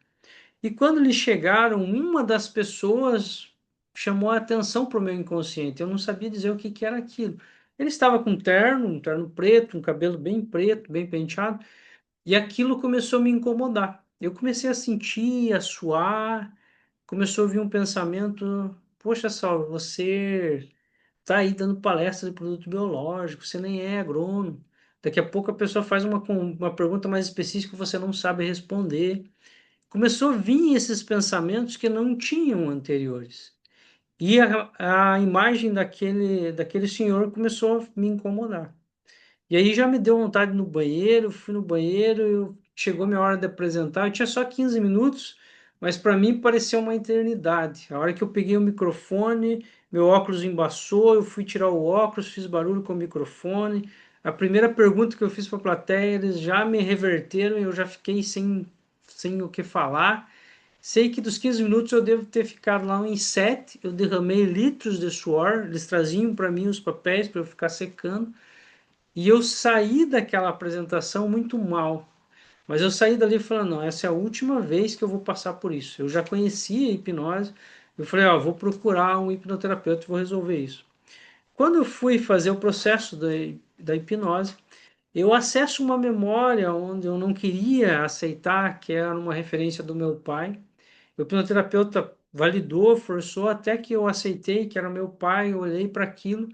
E quando eles chegaram, uma das pessoas chamou a atenção para o meu inconsciente. Eu não sabia dizer o que que era aquilo. Ele estava com um terno preto, um cabelo bem preto, bem penteado, e aquilo começou a me incomodar. Eu comecei a sentir, a suar, começou a vir um pensamento: poxa, Saulo, você está aí dando palestra de produto biológico, você nem é agrônomo. Daqui a pouco a pessoa faz uma pergunta mais específica que você não sabe responder. Começou a vir esses pensamentos que não tinham anteriores. E a imagem daquele senhor começou a me incomodar. E aí já me deu vontade no banheiro, fui no banheiro, chegou minha hora de apresentar, eu tinha só 15 minutos, mas para mim pareceu uma eternidade. A hora que eu peguei o microfone, meu óculos embaçou, eu fui tirar o óculos, fiz barulho com o microfone. A primeira pergunta que eu fiz para a plateia, eles já me reverteram e eu já fiquei sem o que falar. Sei que dos 15 minutos eu devo ter ficado lá em 7, eu derramei litros de suor, eles traziam para mim os papéis para eu ficar secando. E eu saí daquela apresentação muito mal. Mas eu saí dali falando: não, essa é a última vez que eu vou passar por isso. Eu já conhecia a hipnose. Eu falei: ó, vou procurar um hipnoterapeuta e vou resolver isso. Quando eu fui fazer o processo da hipnose, eu acesso uma memória onde eu não queria aceitar que era uma referência do meu pai. O hipnoterapeuta validou, forçou até que eu aceitei que era meu pai, eu olhei para aquilo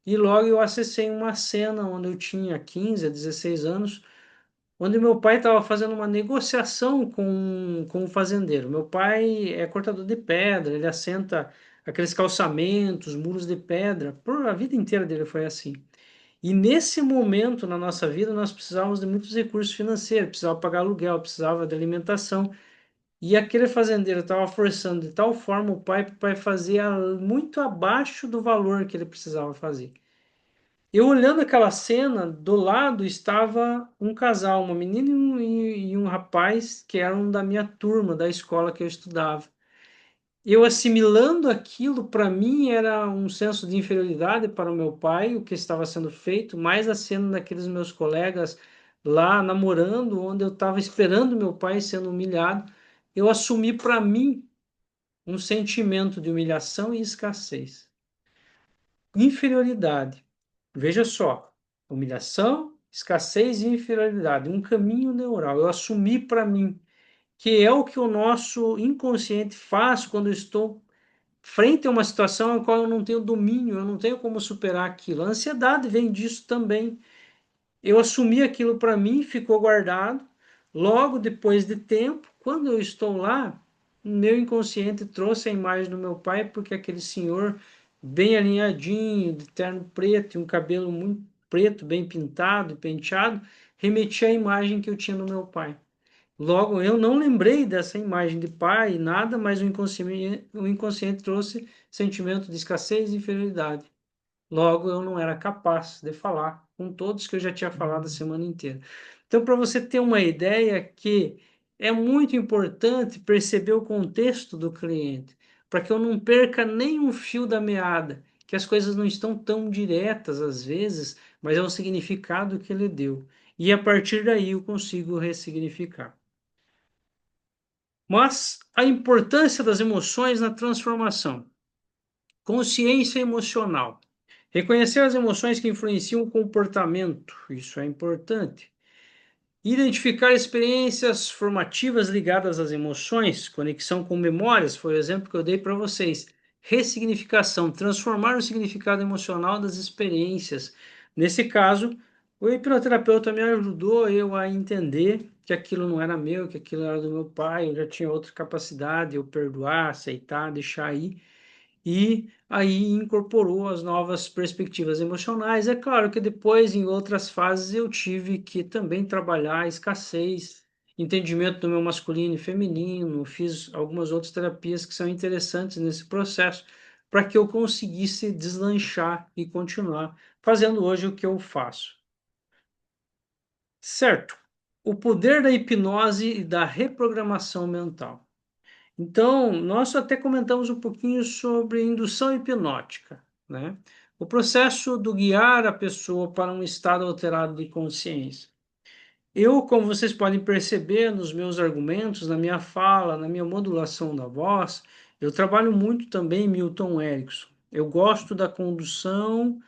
e logo eu acessei uma cena onde eu tinha 15 a 16 anos, onde meu pai estava fazendo uma negociação com o fazendeiro. Meu pai é cortador de pedra, ele assenta aqueles calçamentos, muros de pedra, por a vida inteira dele foi assim. E nesse momento na nossa vida nós precisávamos de muitos recursos financeiros, precisava pagar aluguel, precisava de alimentação. E aquele fazendeiro estava forçando de tal forma o pai para o pai fazer muito abaixo do valor que ele precisava fazer. Eu olhando aquela cena, do lado estava um casal, uma menina e um rapaz que eram da minha turma, da escola que eu estudava. Eu assimilando aquilo, para mim era um senso de inferioridade para o meu pai, o que estava sendo feito, mais a cena daqueles meus colegas lá namorando, onde eu estava esperando meu pai sendo humilhado. Eu assumi para mim um sentimento de humilhação e escassez. Inferioridade. Veja só, humilhação, escassez e inferioridade, um caminho neural. Eu assumi para mim que é o que o nosso inconsciente faz quando eu estou frente a uma situação a qual eu não tenho domínio, eu não tenho como superar aquilo. A ansiedade vem disso também. Eu assumi aquilo para mim, ficou guardado. Logo depois de tempo, quando eu estou lá, meu inconsciente trouxe a imagem do meu pai, porque aquele senhor bem alinhadinho, de terno preto e um cabelo muito preto, bem pintado e penteado, remetia à imagem que eu tinha do meu pai. Logo, eu não lembrei dessa imagem de pai, nada, mas o inconsciente trouxe sentimento de escassez e inferioridade. Logo, eu não era capaz de falar com todos que eu já tinha falado a semana inteira. Então, para você ter uma ideia que é muito importante perceber o contexto do cliente, para que eu não perca nenhum fio da meada, que as coisas não estão tão diretas às vezes, mas é o significado que ele deu. E a partir daí eu consigo ressignificar. Mas a importância das emoções na transformação. Consciência emocional. Reconhecer as emoções que influenciam o comportamento, isso é importante. Identificar experiências formativas ligadas às emoções, conexão com memórias, foi o exemplo que eu dei para vocês. Ressignificação, transformar o significado emocional das experiências. Nesse caso, o hipnoterapeuta me ajudou eu a entender que aquilo não era meu, que aquilo era do meu pai, eu já tinha outra capacidade, eu perdoar, aceitar, deixar ir e aí incorporou as novas perspectivas emocionais. É claro que depois, em outras fases, eu tive que também trabalhar a escassez, entendimento do meu masculino e feminino, fiz algumas outras terapias que são interessantes nesse processo, para que eu conseguisse deslanchar e continuar fazendo hoje o que eu faço. Certo. O poder da hipnose e da reprogramação mental. Então, nós até comentamos um pouquinho sobre indução hipnótica, né? O processo do guiar a pessoa para um estado alterado de consciência. Eu, como vocês podem perceber nos meus argumentos, na minha fala, na minha modulação da voz, Eu trabalho muito também Milton Erickson. Eu gosto da condução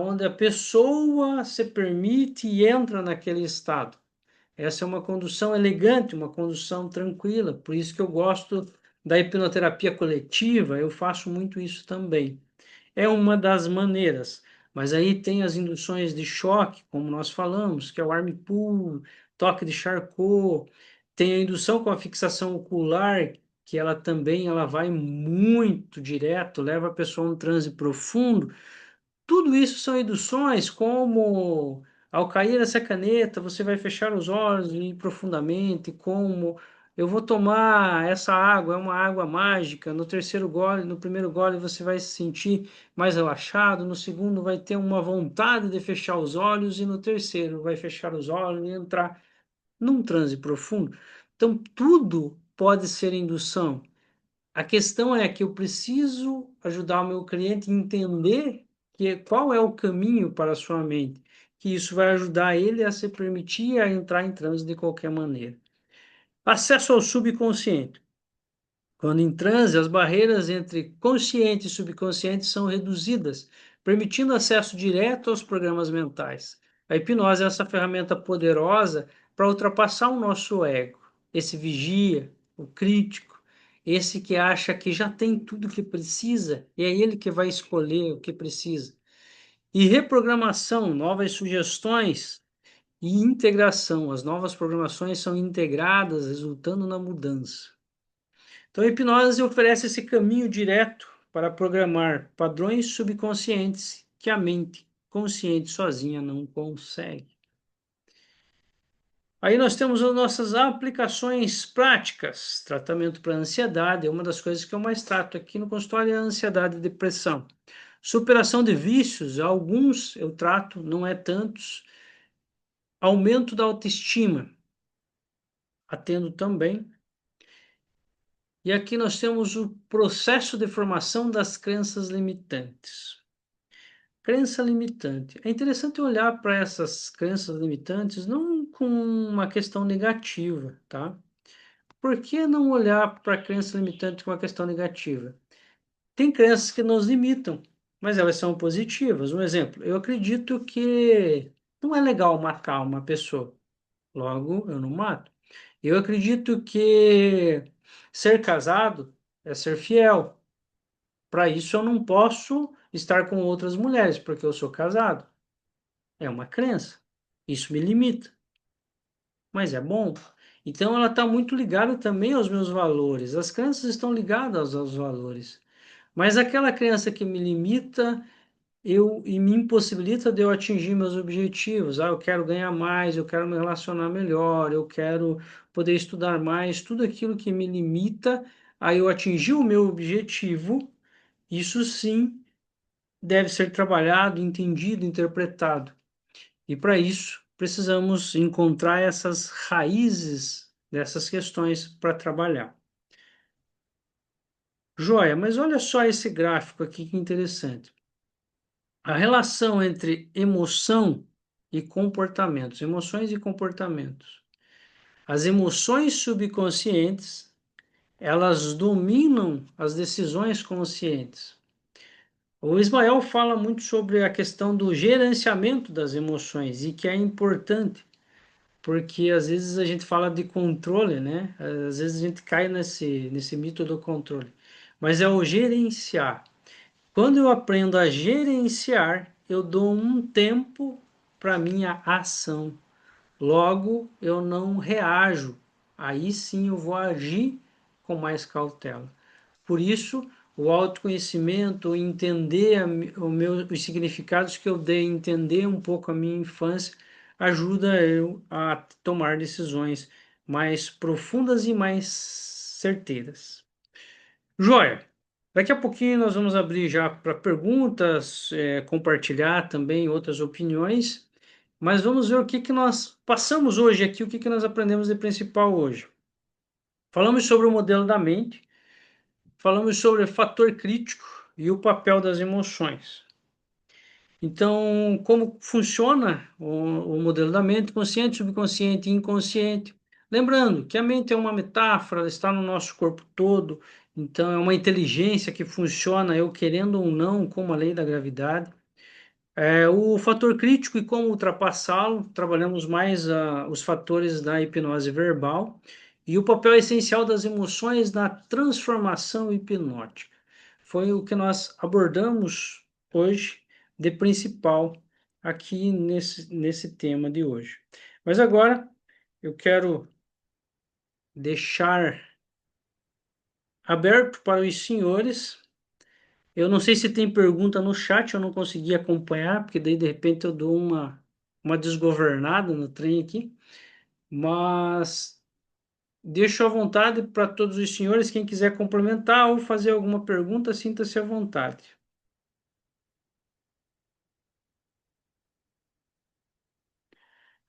onde a pessoa se permite e entra naquele estado. Essa é uma condução elegante, uma condução tranquila. Por isso que eu gosto da hipnoterapia coletiva, eu faço muito isso também. É uma das maneiras. Mas aí tem as induções de choque, como nós falamos, que é o arm pull, toque de Charcot, tem a indução com a fixação ocular, que ela vai muito direto, leva a pessoa a um transe profundo. Tudo isso são induções, como ao cair essa caneta, você vai fechar os olhos e ir profundamente, como eu vou tomar essa água, é uma água mágica. No terceiro gole, no primeiro gole, você vai se sentir mais relaxado, no segundo vai ter uma vontade de fechar os olhos, e no terceiro vai fechar os olhos e entrar num transe profundo. Então, tudo pode ser indução. A questão é que eu preciso ajudar o meu cliente a entender qual é o caminho para a sua mente, que isso vai ajudar ele a se permitir a entrar em transe de qualquer maneira. Acesso ao subconsciente. Quando em transe, as barreiras entre consciente e subconsciente são reduzidas, permitindo acesso direto aos programas mentais. A hipnose é essa ferramenta poderosa para ultrapassar o nosso ego, esse vigia, o crítico, esse que acha que já tem tudo o que precisa e é ele que vai escolher o que precisa. E reprogramação, novas sugestões e integração. As novas programações são integradas, resultando na mudança. Então, a hipnose oferece esse caminho direto para programar padrões subconscientes que a mente consciente sozinha não consegue. Aí nós temos as nossas aplicações práticas. Tratamento para ansiedade é uma das coisas que eu mais trato aqui no consultório, é a ansiedade e depressão. Superação de vícios, alguns eu trato, não é tantos. Aumento da autoestima, atendo também. E aqui nós temos o processo de formação das crenças limitantes. Crença limitante. É interessante olhar para essas crenças limitantes não com uma questão negativa, tá? Por que não olhar para a crença limitante com uma questão negativa? Tem crenças que nos limitam, mas elas são positivas. Um exemplo, eu acredito que não é legal matar uma pessoa, logo eu não mato. Eu acredito que ser casado é ser fiel. Para isso, eu não posso estar com outras mulheres, porque eu sou casado. É uma crença. Isso me limita. Mas é bom. Então, ela está muito ligada também aos meus valores. As crenças estão ligadas aos valores. Mas aquela crença que me limita e me impossibilita de eu atingir meus objetivos. Eu quero ganhar mais, eu quero me relacionar melhor, eu quero poder estudar mais. Tudo aquilo que me limita a eu atingir o meu objetivo, isso sim deve ser trabalhado, entendido, interpretado. E para isso, precisamos encontrar essas raízes dessas questões para trabalhar. Joia, mas olha só esse gráfico aqui que interessante. A relação entre emoção e comportamentos, emoções e comportamentos. As emoções subconscientes, elas dominam as decisões conscientes. O Ismael fala muito sobre a questão do gerenciamento das emoções e que é importante, porque às vezes a gente fala de controle, né? Às vezes a gente cai nesse mito do controle, mas é o gerenciar. Quando eu aprendo a gerenciar, eu dou um tempo para minha ação. Logo, eu não reajo. Aí sim eu vou agir com mais cautela. Por isso, o autoconhecimento, entender os significados que eu dei, entender um pouco a minha infância, ajuda eu a tomar decisões mais profundas e mais certeiras. Joia! Daqui a pouquinho nós vamos abrir já para perguntas, compartilhar também outras opiniões, mas vamos ver o que que nós passamos hoje aqui, o que que nós aprendemos de principal hoje. Falamos sobre o modelo da mente, falamos sobre o fator crítico e o papel das emoções. Então, como funciona o modelo da mente, consciente, subconsciente e inconsciente, Lembrando que a mente é uma metáfora, ela está no nosso corpo todo, então é uma inteligência que funciona, eu querendo ou não, como a lei da gravidade. O fator crítico e como ultrapassá-lo, trabalhamos mais os fatores da hipnose verbal e o papel essencial das emoções na transformação hipnótica. Foi o que nós abordamos hoje de principal aqui nesse tema de hoje. Mas agora eu quero deixar aberto para os senhores. Eu não sei se tem pergunta no chat, eu não consegui acompanhar, porque daí de repente eu dou uma desgovernada no trem aqui, mas deixo à vontade para todos os senhores, quem quiser complementar ou fazer alguma pergunta, sinta-se à vontade.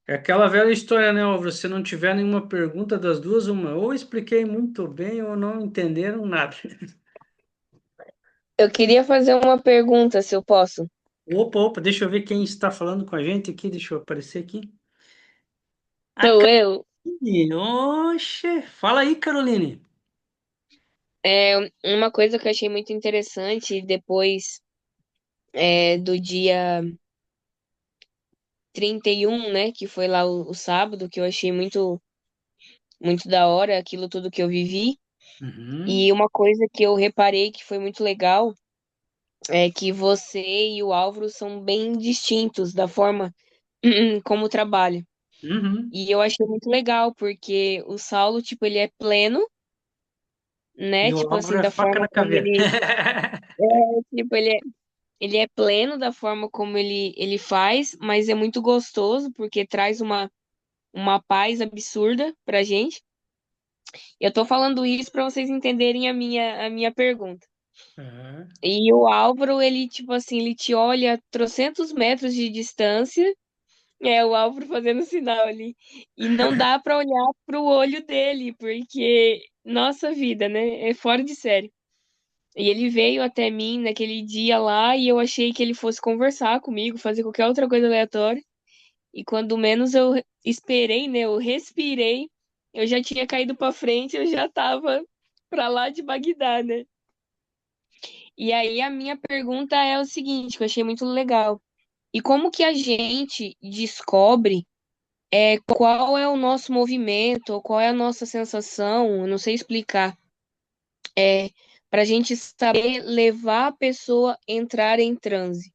É aquela velha história, né, Álvaro? Se não tiver nenhuma pergunta das duas, uma, ou expliquei muito bem ou não entenderam nada. Eu queria fazer uma pergunta, se eu posso. Opa, opa, deixa eu ver quem está falando com a gente aqui, deixa eu aparecer aqui. A Sou eu. Caroline, oxe, fala aí, Caroline. É, uma coisa que eu achei muito interessante depois do dia 31, né, que foi lá o sábado, que eu achei muito, muito da hora aquilo tudo que eu vivi. Uhum, E uma coisa que eu reparei que foi muito legal é que você e o Álvaro são bem distintos da forma como trabalha. uhum. E eu achei muito legal, porque o Saulo, tipo, ele é pleno, E né? o Tipo Álvaro assim, é da faca forma na como caveira. tipo, ele é pleno da forma como ele faz, mas é muito gostoso, porque traz uma paz absurda pra gente. Eu tô falando isso pra vocês entenderem a minha pergunta. Uhum. E o Álvaro, ele, tipo assim, ele te olha a trocentos metros de distância. É, o Álvaro fazendo sinal ali. E não dá pra olhar pro olho dele, porque, nossa vida, né? É fora de série. E ele veio até mim naquele dia lá e eu achei que ele fosse conversar comigo, fazer qualquer outra coisa aleatória. E quando menos eu esperei, né? Eu respirei, eu já tinha caído pra frente, eu já tava pra lá de Bagdá, né? E aí a minha pergunta é o seguinte, que eu achei muito legal. E como que a gente descobre qual é o nosso movimento, ou qual é a nossa sensação, eu não sei explicar, para a gente saber levar a pessoa a entrar em transe?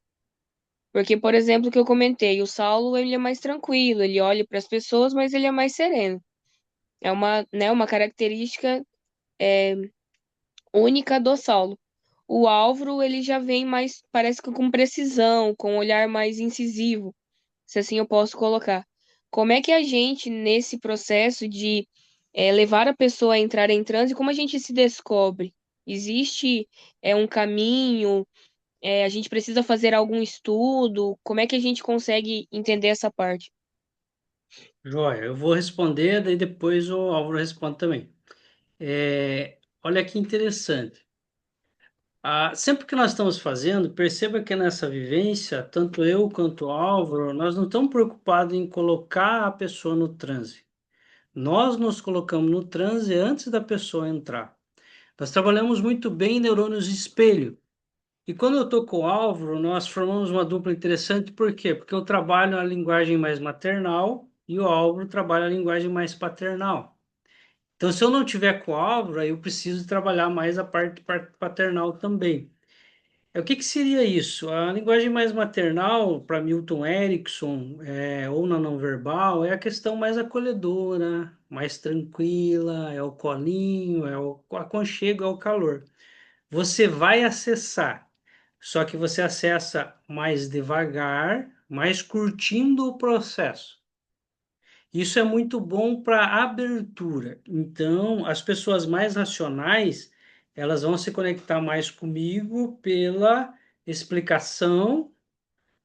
Porque, por exemplo, o que eu comentei, o Saulo, ele é mais tranquilo, ele olha para as pessoas, mas ele é mais sereno. É uma característica única do Saulo. O Álvaro, ele já vem mais, parece que com precisão, com um olhar mais incisivo, se assim eu posso colocar. Como é que a gente, nesse processo de levar a pessoa a entrar em transe, como a gente se descobre? Existe um caminho? A gente precisa fazer algum estudo? Como é que a gente consegue entender essa parte? Joia, eu vou responder, daí depois o Álvaro responde também. Olha que interessante. Sempre que nós estamos fazendo, perceba que nessa vivência, tanto eu quanto o Álvaro, nós não estamos preocupados em colocar a pessoa no transe. Nós nos colocamos no transe antes da pessoa entrar. Nós trabalhamos muito bem em neurônios espelho. E quando eu estou com o Álvaro, nós formamos uma dupla interessante, por quê? Porque eu trabalho a linguagem mais maternal e o Álvaro trabalha a linguagem mais paternal. Então, se eu não tiver com o Álvaro, aí eu preciso trabalhar mais a parte paternal também. O que que seria isso? A linguagem mais maternal, para Milton Erickson, ou na não verbal, é a questão mais acolhedora, mais tranquila, é o colinho, é o aconchego, é o calor. Você vai acessar, só que você acessa mais devagar, mais curtindo o processo. Isso é muito bom para abertura. Então, as pessoas mais racionais, elas vão se conectar mais comigo pela explicação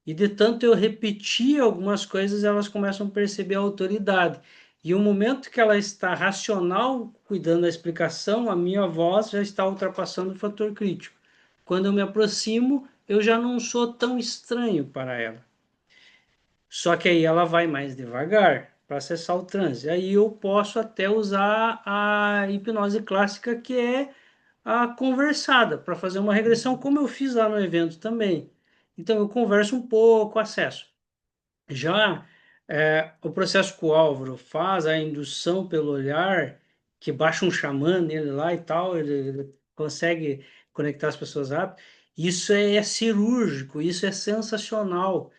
e de tanto eu repetir algumas coisas, elas começam a perceber a autoridade. E o momento que ela está racional, cuidando da explicação, a minha voz já está ultrapassando o fator crítico. Quando eu me aproximo, eu já não sou tão estranho para ela. Só que aí ela vai mais devagar. para acessar o transe. Aí eu posso até usar a hipnose clássica, que é a conversada, para fazer uma regressão, como eu fiz lá no evento também. Então eu converso um pouco, acesso. Já o processo que o Álvaro faz, a indução pelo olhar, que baixa um xamã nele lá e tal, ele consegue conectar as pessoas rápido. Isso é cirúrgico, isso é sensacional,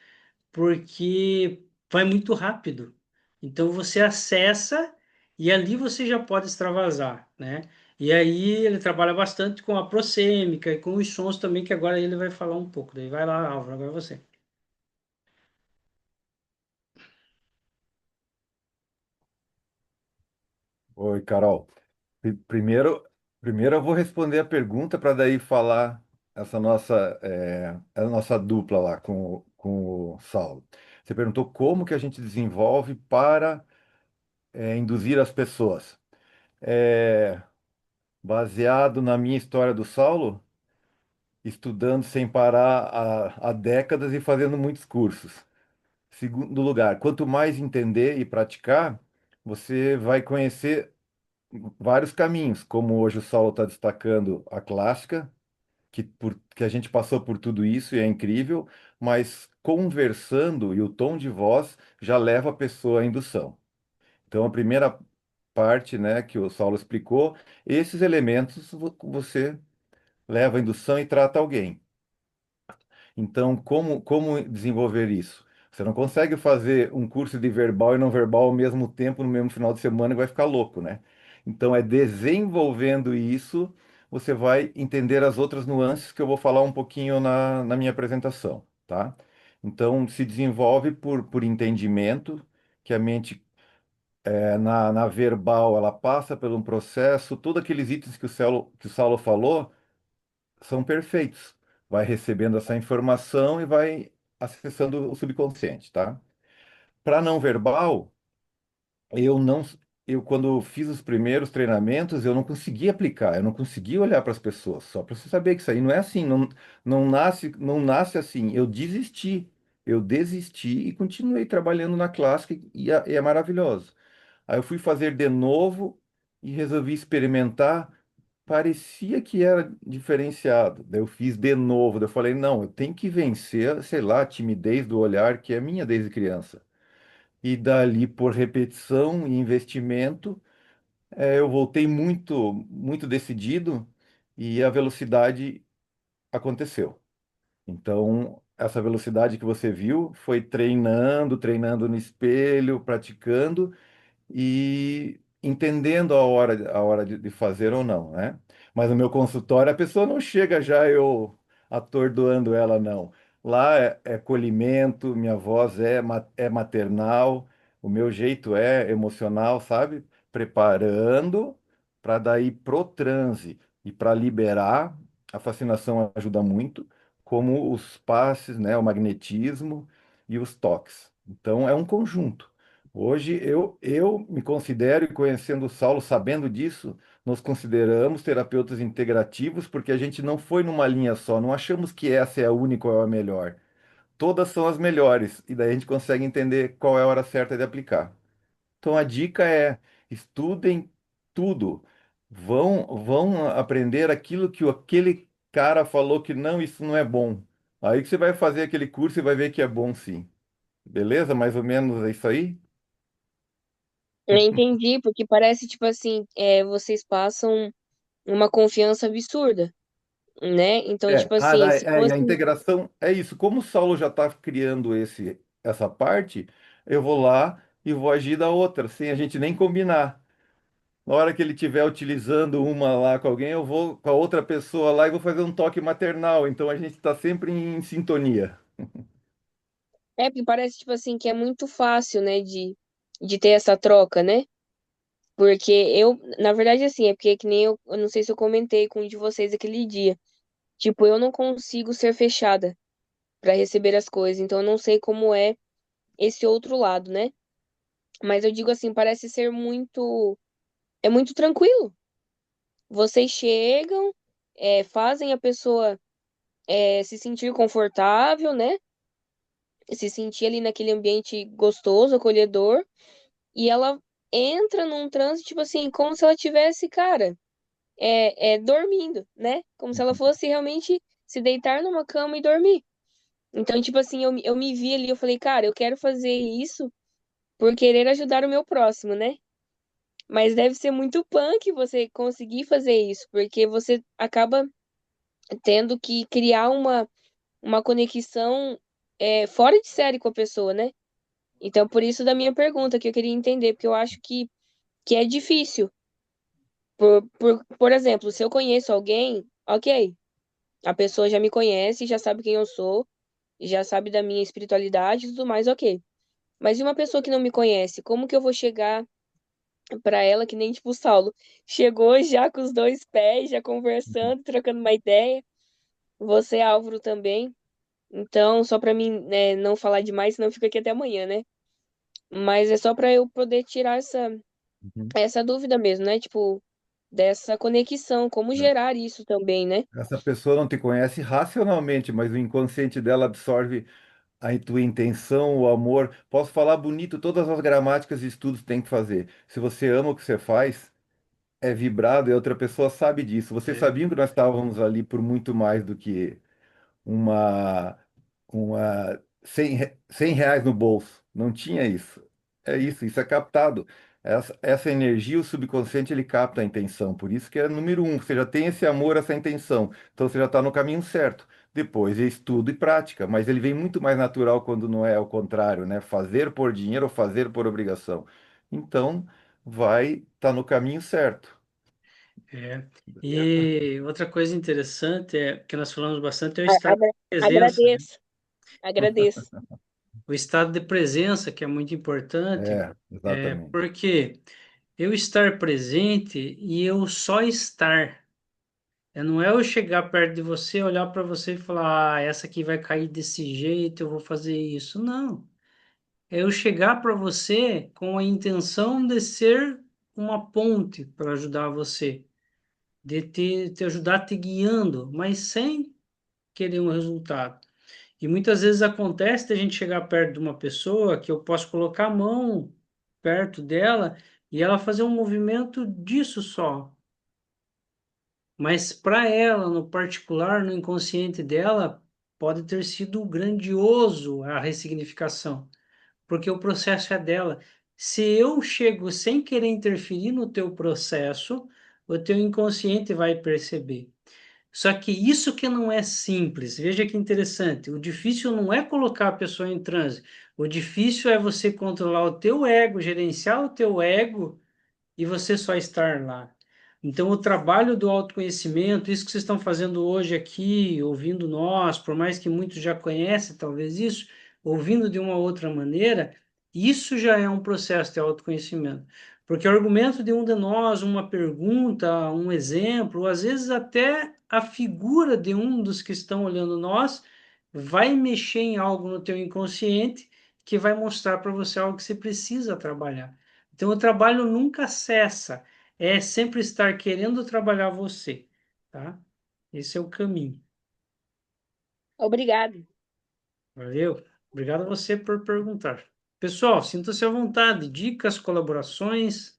porque vai muito rápido. Então você acessa e ali você já pode extravasar, né? E aí ele trabalha bastante com a prosêmica e com os sons também, que agora ele vai falar um pouco. Daí vai lá, Álvaro, agora é você. Oi, Carol. Primeiro eu vou responder a pergunta para daí falar essa a nossa dupla lá com o Saulo. Você perguntou como que a gente desenvolve para induzir as pessoas. É, baseado na minha história do Saulo, estudando sem parar há décadas e fazendo muitos cursos. Segundo lugar, quanto mais entender e praticar, você vai conhecer vários caminhos, como hoje o Saulo está destacando a clássica, que a gente passou por tudo isso e é incrível, mas conversando e o tom de voz já leva a pessoa à indução. Então, a primeira parte, né, que o Saulo explicou, esses elementos você leva à indução e trata alguém. Então, como desenvolver isso? Você não consegue fazer um curso de verbal e não verbal ao mesmo tempo, no mesmo final de semana, e vai ficar louco, né? Então, é desenvolvendo isso, você vai entender as outras nuances que eu vou falar um pouquinho na minha apresentação, tá? Então, se desenvolve por entendimento, que a mente, na verbal, ela passa por um processo, todos aqueles itens que o Saulo falou, são perfeitos. Vai recebendo essa informação e vai acessando o subconsciente, tá? Para não verbal, eu não, eu quando fiz os primeiros treinamentos, eu não conseguia aplicar, eu não conseguia olhar para as pessoas. Só para você saber que isso aí não é assim, não nasce assim. Eu desisti e continuei trabalhando na clássica e é maravilhoso. Aí eu fui fazer de novo e resolvi experimentar. Parecia que era diferenciado. Daí eu fiz de novo. Daí eu falei, não, eu tenho que vencer, sei lá, a timidez do olhar que é minha desde criança. E dali, por repetição e investimento, eu voltei muito, muito decidido e a velocidade aconteceu. Então, essa velocidade que você viu foi treinando, treinando no espelho, praticando e entendendo a hora de fazer ou não, né? Mas no meu consultório a pessoa não chega já eu atordoando ela, não. Lá é acolhimento, minha voz é maternal, o meu jeito é emocional, sabe? Preparando para daí pro transe e para liberar. A fascinação ajuda muito, como os passes, né? O magnetismo e os toques. Então é um conjunto. Hoje eu me considero, e conhecendo o Saulo, sabendo disso, nos consideramos terapeutas integrativos, porque a gente não foi numa linha só, não achamos que essa é a única ou é a melhor. Todas são as melhores, e daí a gente consegue entender qual é a hora certa de aplicar. Então a dica é: estudem tudo, vão aprender aquilo que aquele cara falou que não, isso não é bom. Aí que você vai fazer aquele curso e vai ver que é bom sim. Beleza? Mais ou menos é isso aí? Eu entendi, porque parece, tipo assim, vocês passam uma confiança absurda, né? Então, tipo assim, se E a fosse. integração é isso. Como o Saulo já está criando essa parte, eu vou lá e vou agir da outra, sem a gente nem combinar. Na hora que ele estiver utilizando uma lá com alguém, eu vou com a outra pessoa lá e vou fazer um toque maternal. Então a gente está sempre em sintonia. Porque parece, tipo assim, que é muito fácil, né, de ter essa troca, né? Porque eu, na verdade, assim, é porque que nem eu não sei se eu comentei com um de vocês aquele dia. Tipo, eu não consigo ser fechada para receber as coisas, então eu não sei como é esse outro lado, né? Mas eu digo assim, parece ser é muito tranquilo. Vocês chegam, fazem a pessoa se sentir confortável, né? Se sentir ali naquele ambiente gostoso, acolhedor. e ela entra num transe, tipo assim, como se ela tivesse, cara, dormindo, né? Como se ela fosse realmente se deitar numa cama e dormir. Então, tipo assim, eu me vi ali, eu falei, cara, eu quero fazer isso por querer ajudar o meu próximo, né? Mas deve ser muito punk você conseguir fazer isso, porque você acaba tendo que criar uma conexão fora de série com a pessoa, né? Então, por isso da minha pergunta, que eu queria entender, porque eu acho que é difícil. Por exemplo, se eu conheço alguém, ok, a pessoa já me conhece, já sabe quem eu sou, já sabe da minha espiritualidade e tudo mais, ok. Mas e uma pessoa que não me conhece, como que eu vou chegar pra ela, que nem tipo o Saulo, chegou já com os dois pés, já conversando, trocando uma ideia. Você, Álvaro, também. Então, só pra mim, né, não falar demais, senão fica aqui até amanhã, né? Mas é só pra eu poder tirar Uhum. essa dúvida mesmo, né? Tipo, dessa conexão, como É. gerar isso também, né? Essa pessoa não te conhece racionalmente, mas o inconsciente dela absorve a tua intenção, o amor. Posso falar bonito, todas as gramáticas e estudos tem que fazer. Se você ama o que você faz, é vibrado e a outra pessoa sabe disso. Vocês É, sabiam que nós estávamos ali por muito mais do que uma, uma 100 reais no bolso. Não tinha isso. É isso é captado. Essa energia, o subconsciente, ele capta a intenção. Por isso que é número um, você já tem esse amor, essa intenção. Então você já está no caminho certo. Depois é estudo e prática, mas ele vem muito mais natural quando não é ao contrário, né? Fazer por dinheiro ou fazer por obrigação. Então, vai estar no caminho certo. é. Beleza? E outra coisa interessante é que nós falamos bastante é o A- estado de agra- presença, né? Agradeço, agradeço. O estado de presença, que é muito importante, É, exatamente. porque eu estar presente e eu só estar. Não é eu chegar perto de você, olhar para você e falar, essa aqui vai cair desse jeito, eu vou fazer isso. Não. É eu chegar para você com a intenção de ser uma ponte para ajudar você, de te ajudar te guiando, mas sem querer um resultado. E muitas vezes acontece de a gente chegar perto de uma pessoa que eu posso colocar a mão perto dela e ela fazer um movimento disso só. Mas para ela, no particular, no inconsciente dela, pode ter sido grandioso a ressignificação, porque o processo é dela. Se eu chego sem querer interferir no teu processo, o teu inconsciente vai perceber. Só que isso que não é simples. Veja que interessante. O difícil não é colocar a pessoa em transe. O difícil é você controlar o teu ego, gerenciar o teu ego e você só estar lá. Então, o trabalho do autoconhecimento, isso que vocês estão fazendo hoje aqui, ouvindo nós, por mais que muitos já conhecem talvez isso, ouvindo de uma outra maneira, isso já é um processo de autoconhecimento. Porque o argumento de um de nós, uma pergunta, um exemplo, ou às vezes até a figura de um dos que estão olhando nós, vai mexer em algo no teu inconsciente que vai mostrar para você algo que você precisa trabalhar. Então, o trabalho nunca cessa, é sempre estar querendo trabalhar você, tá? Esse é o caminho. Obrigado. Valeu? Obrigado a você por perguntar. Pessoal, sinta-se à vontade, dicas, colaborações.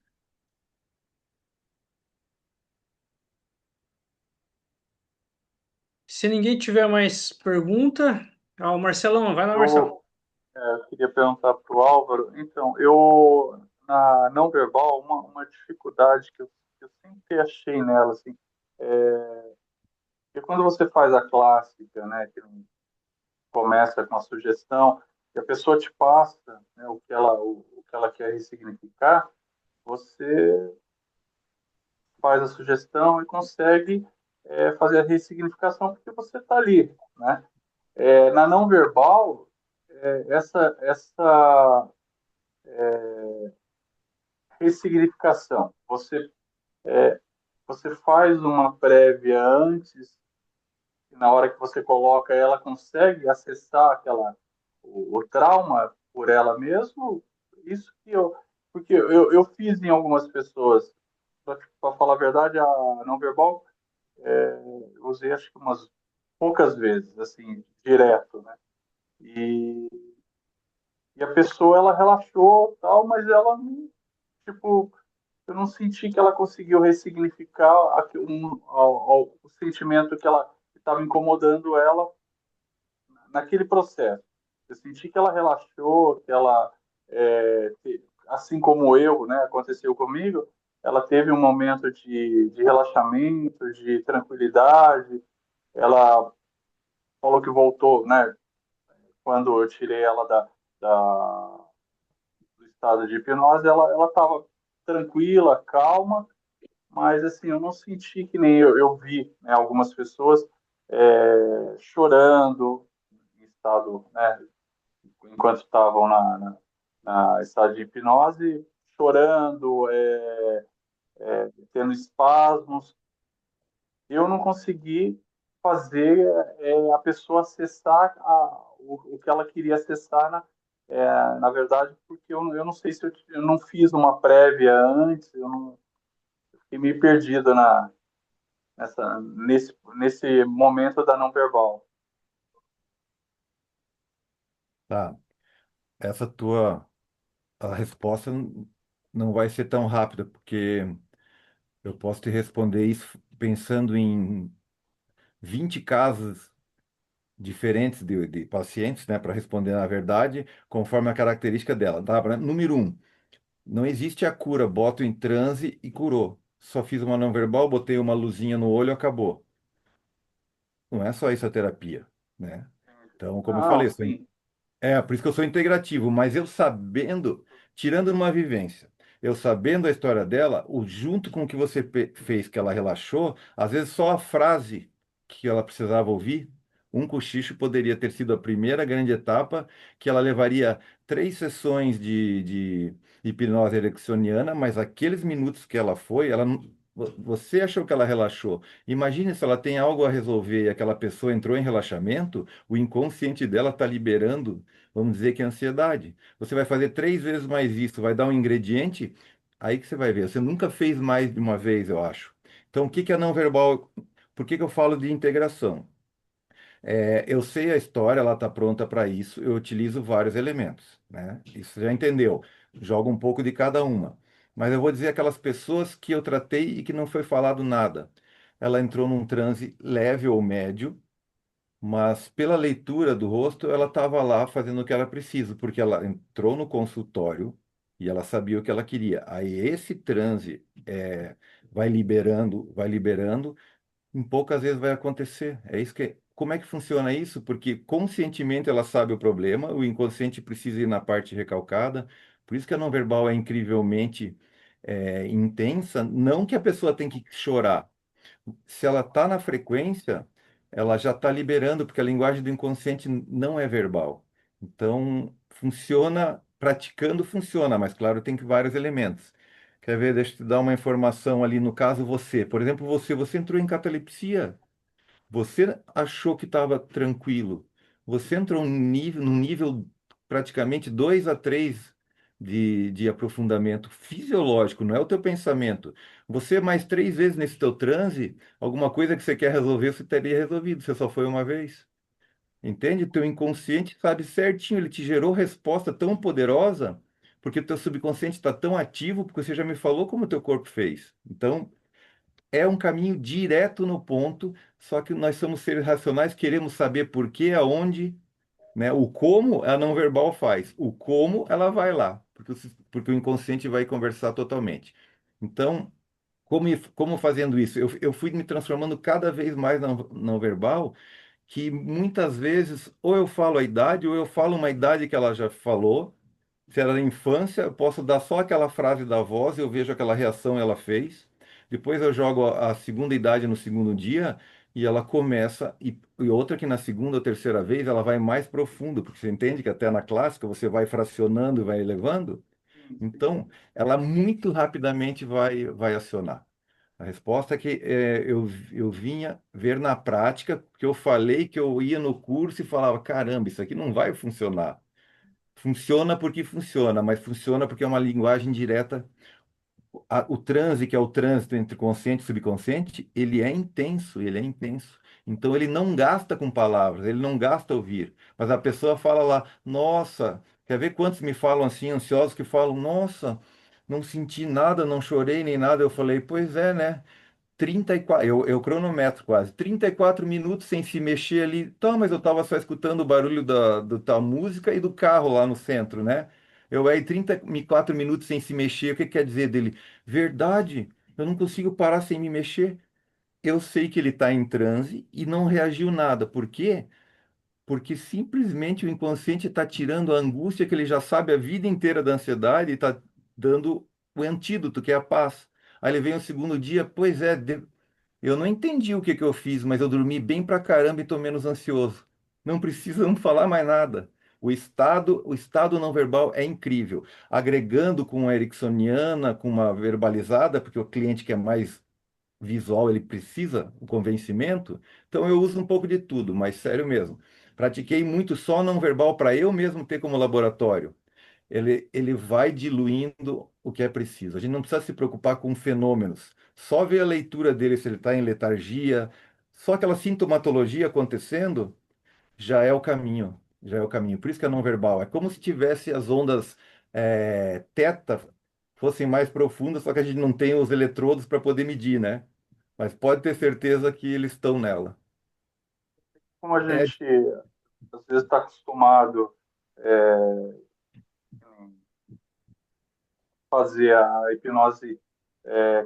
Se ninguém tiver mais pergunta, o Marcelão, vai lá, Marcelo. Eu queria perguntar para o Álvaro. Então, eu, na não verbal, uma dificuldade que eu sempre achei nela, assim, que quando você faz a clássica, né, que começa com a sugestão, e a pessoa te passa, né, o que ela quer ressignificar, você faz a sugestão e consegue fazer a ressignificação porque você está ali, né? Na não verbal, essa ressignificação, você faz uma prévia antes, e na hora que você coloca ela consegue acessar o trauma por ela mesma. Isso que porque eu fiz em algumas pessoas, para falar a verdade, a não verbal eu usei acho que umas poucas vezes, assim, direto, né? E E a pessoa, ela relaxou, tal, mas ela, tipo, eu não senti que ela conseguiu ressignificar o sentimento que ela estava incomodando ela naquele processo. Eu senti que ela relaxou, que ela, assim como eu, né, aconteceu comigo, ela teve um momento de relaxamento, de tranquilidade. Ela falou que voltou, né, quando eu tirei ela do estado de hipnose, ela estava tranquila, calma, mas assim, eu não senti que nem eu vi, né, algumas pessoas chorando em estado, né, enquanto estavam na estado de hipnose, chorando, tendo espasmos. Eu não consegui fazer a pessoa acessar o que ela queria acessar, na verdade, porque eu não sei se eu não fiz uma prévia antes, eu fiquei meio perdido nesse momento da não verbal. Tá. Essa tua a resposta não vai ser tão rápida, porque eu posso te responder isso pensando em 20 casos diferentes de pacientes, né, para responder na verdade, conforme a característica dela. Tá? Número um, não existe a cura, boto em transe e curou. Só fiz uma não verbal, botei uma luzinha no olho, acabou. Não é só isso a terapia, né? Então, como eu Não, falei, sim. por isso que eu sou integrativo, mas eu sabendo, tirando uma vivência, eu sabendo a história dela, o junto com o que você fez que ela relaxou, às vezes só a frase que ela precisava ouvir, um cochicho poderia ter sido a primeira grande etapa, que ela levaria 3 sessões de hipnose ericksoniana, mas aqueles minutos que ela foi, você achou que ela relaxou. Imagine se ela tem algo a resolver e aquela pessoa entrou em relaxamento, o inconsciente dela está liberando, vamos dizer que é ansiedade. Você vai fazer 3 vezes mais isso, vai dar um ingrediente, aí que você vai ver. Você nunca fez mais de uma vez, eu acho. Então, o que que é não verbal? Por que que eu falo de integração? Eu sei a história, ela está pronta para isso, eu utilizo vários elementos, né? Isso você já entendeu. Jogo um pouco de cada uma. Mas eu vou dizer aquelas pessoas que eu tratei e que não foi falado nada. Ela entrou num transe leve ou médio, mas pela leitura do rosto, ela estava lá fazendo o que era preciso, porque ela entrou no consultório e ela sabia o que ela queria. Aí esse transe vai liberando, em poucas vezes vai acontecer. É isso que, como é que funciona isso? Porque conscientemente ela sabe o problema, o inconsciente precisa ir na parte recalcada. Por isso que a não verbal é incrivelmente intensa. Não que a pessoa tem que chorar, se ela está na frequência, ela já está liberando, porque a linguagem do inconsciente não é verbal. Então, funciona, praticando funciona, mas claro, tem que vários elementos. Quer ver? Deixa eu te dar uma informação ali, no caso você. Por exemplo, você entrou em catalepsia. Você achou que estava tranquilo. Você entrou num nível praticamente 2 a 3 de aprofundamento fisiológico, não é o teu pensamento. Você mais 3 vezes nesse teu transe, alguma coisa que você quer resolver, você teria resolvido. Você só foi uma vez. Entende? Teu inconsciente sabe certinho, ele te gerou resposta tão poderosa, porque teu subconsciente está tão ativo, porque você já me falou como o teu corpo fez. Então, é um caminho direto no ponto, só que nós somos seres racionais, queremos saber por quê, aonde, né? O como a não verbal faz, o como ela vai lá, porque o inconsciente vai conversar totalmente. Então, como fazendo isso? Eu fui me transformando cada vez mais não verbal, que muitas vezes ou eu falo a idade, ou eu falo uma idade que ela já falou. Se era da infância, eu posso dar só aquela frase da voz, eu vejo aquela reação ela fez. Depois eu jogo a segunda idade no segundo dia e ela começa, e outra que na segunda ou terceira vez ela vai mais profundo, porque você entende que até na clássica você vai fracionando e vai elevando. Sim, sim. Então, ela muito rapidamente vai acionar. A resposta é que eu vinha ver na prática, porque eu falei que eu ia no curso e falava, caramba, isso aqui não vai funcionar. Funciona porque funciona, mas funciona porque é uma linguagem direta. O transe, que é o trânsito entre consciente e subconsciente, ele é intenso, ele é intenso. Então ele não gasta com palavras, ele não gasta ouvir. Mas a pessoa fala lá, nossa, Quer ver quantos me falam assim, ansiosos, que falam, nossa, não senti nada, não chorei nem nada. Eu falei, pois é, né? 34, eu cronometro quase, 34 minutos sem se mexer ali. Tá, mas eu tava só escutando o barulho da música e do carro lá no centro, né? Eu aí 34 minutos sem se mexer, o que quer dizer dele? Verdade, eu não consigo parar sem me mexer. Eu sei que ele está em transe e não reagiu nada. Por quê? Porque simplesmente o inconsciente está tirando a angústia que ele já sabe a vida inteira da ansiedade e está dando o antídoto, que é a paz. Aí ele vem o segundo dia, pois é, eu não entendi o que que eu fiz, mas eu dormi bem pra caramba e estou menos ansioso. Não precisamos falar mais nada. O estado não verbal é incrível. Agregando com a ericksoniana, com uma verbalizada, porque o cliente que é mais visual, ele precisa o convencimento. Então eu uso um pouco de tudo, mas sério mesmo. Pratiquei muito só não verbal para eu mesmo ter como laboratório. Ele vai diluindo o que é preciso. A gente não precisa se preocupar com fenômenos. Só ver a leitura dele, se ele está em letargia, só aquela sintomatologia acontecendo, já é o caminho. Já é o caminho. Por isso que é não verbal. É como se tivesse as ondas teta fossem mais profundas, só que a gente não tem os eletrodos para poder medir, né? Mas pode ter certeza que eles estão nela. Como a É, gente às vezes está acostumado a fazer a hipnose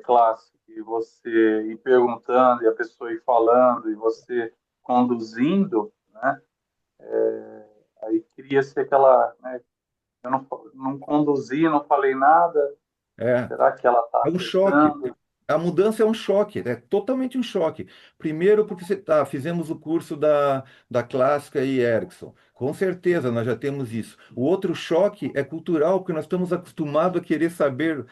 clássica, e você ir perguntando, e a pessoa ir falando, e você conduzindo, né? Aí cria-se aquela, né? Eu não conduzi, não falei nada. é. Será que ela está É um choque. acessando? A mudança é um choque, é totalmente um choque. Primeiro, porque fizemos o curso da clássica e Erickson. Com certeza, nós já temos isso. O outro choque é cultural, porque nós estamos acostumados a querer saber.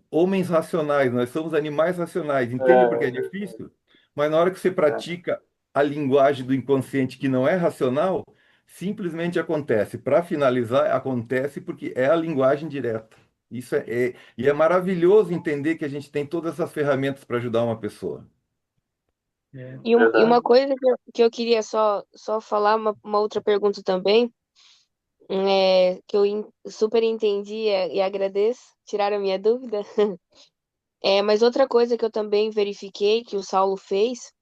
Homens racionais, nós somos animais racionais. Entende porque é É, difícil? Mas na hora que você é, pratica a linguagem do inconsciente que não é racional, simplesmente acontece. Para finalizar, acontece porque é a linguagem direta. Isso e é maravilhoso entender que a gente tem todas essas ferramentas para ajudar uma pessoa. É, E uma verdade. coisa que eu queria só falar, uma outra pergunta também, que eu super entendi e agradeço, tiraram a minha dúvida. Mas outra coisa que eu também verifiquei que o Saulo fez,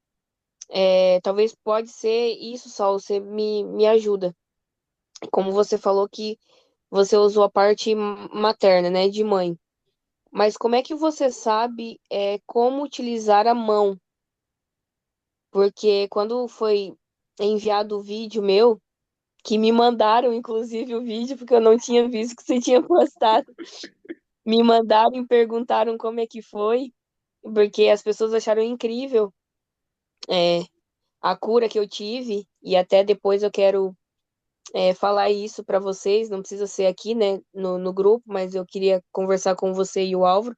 talvez pode ser isso, Saulo, você me ajuda. Como você falou que você usou a parte materna, né, de mãe. Mas como é que você sabe como utilizar a mão? Porque quando foi enviado o vídeo meu, que me mandaram, inclusive, o vídeo, porque eu não tinha visto que você tinha postado. Me mandaram e perguntaram como é que foi, porque as pessoas acharam incrível é, a cura que eu tive, e até depois eu quero falar isso para vocês, não precisa ser aqui, né, no grupo, mas eu queria conversar com você e o Álvaro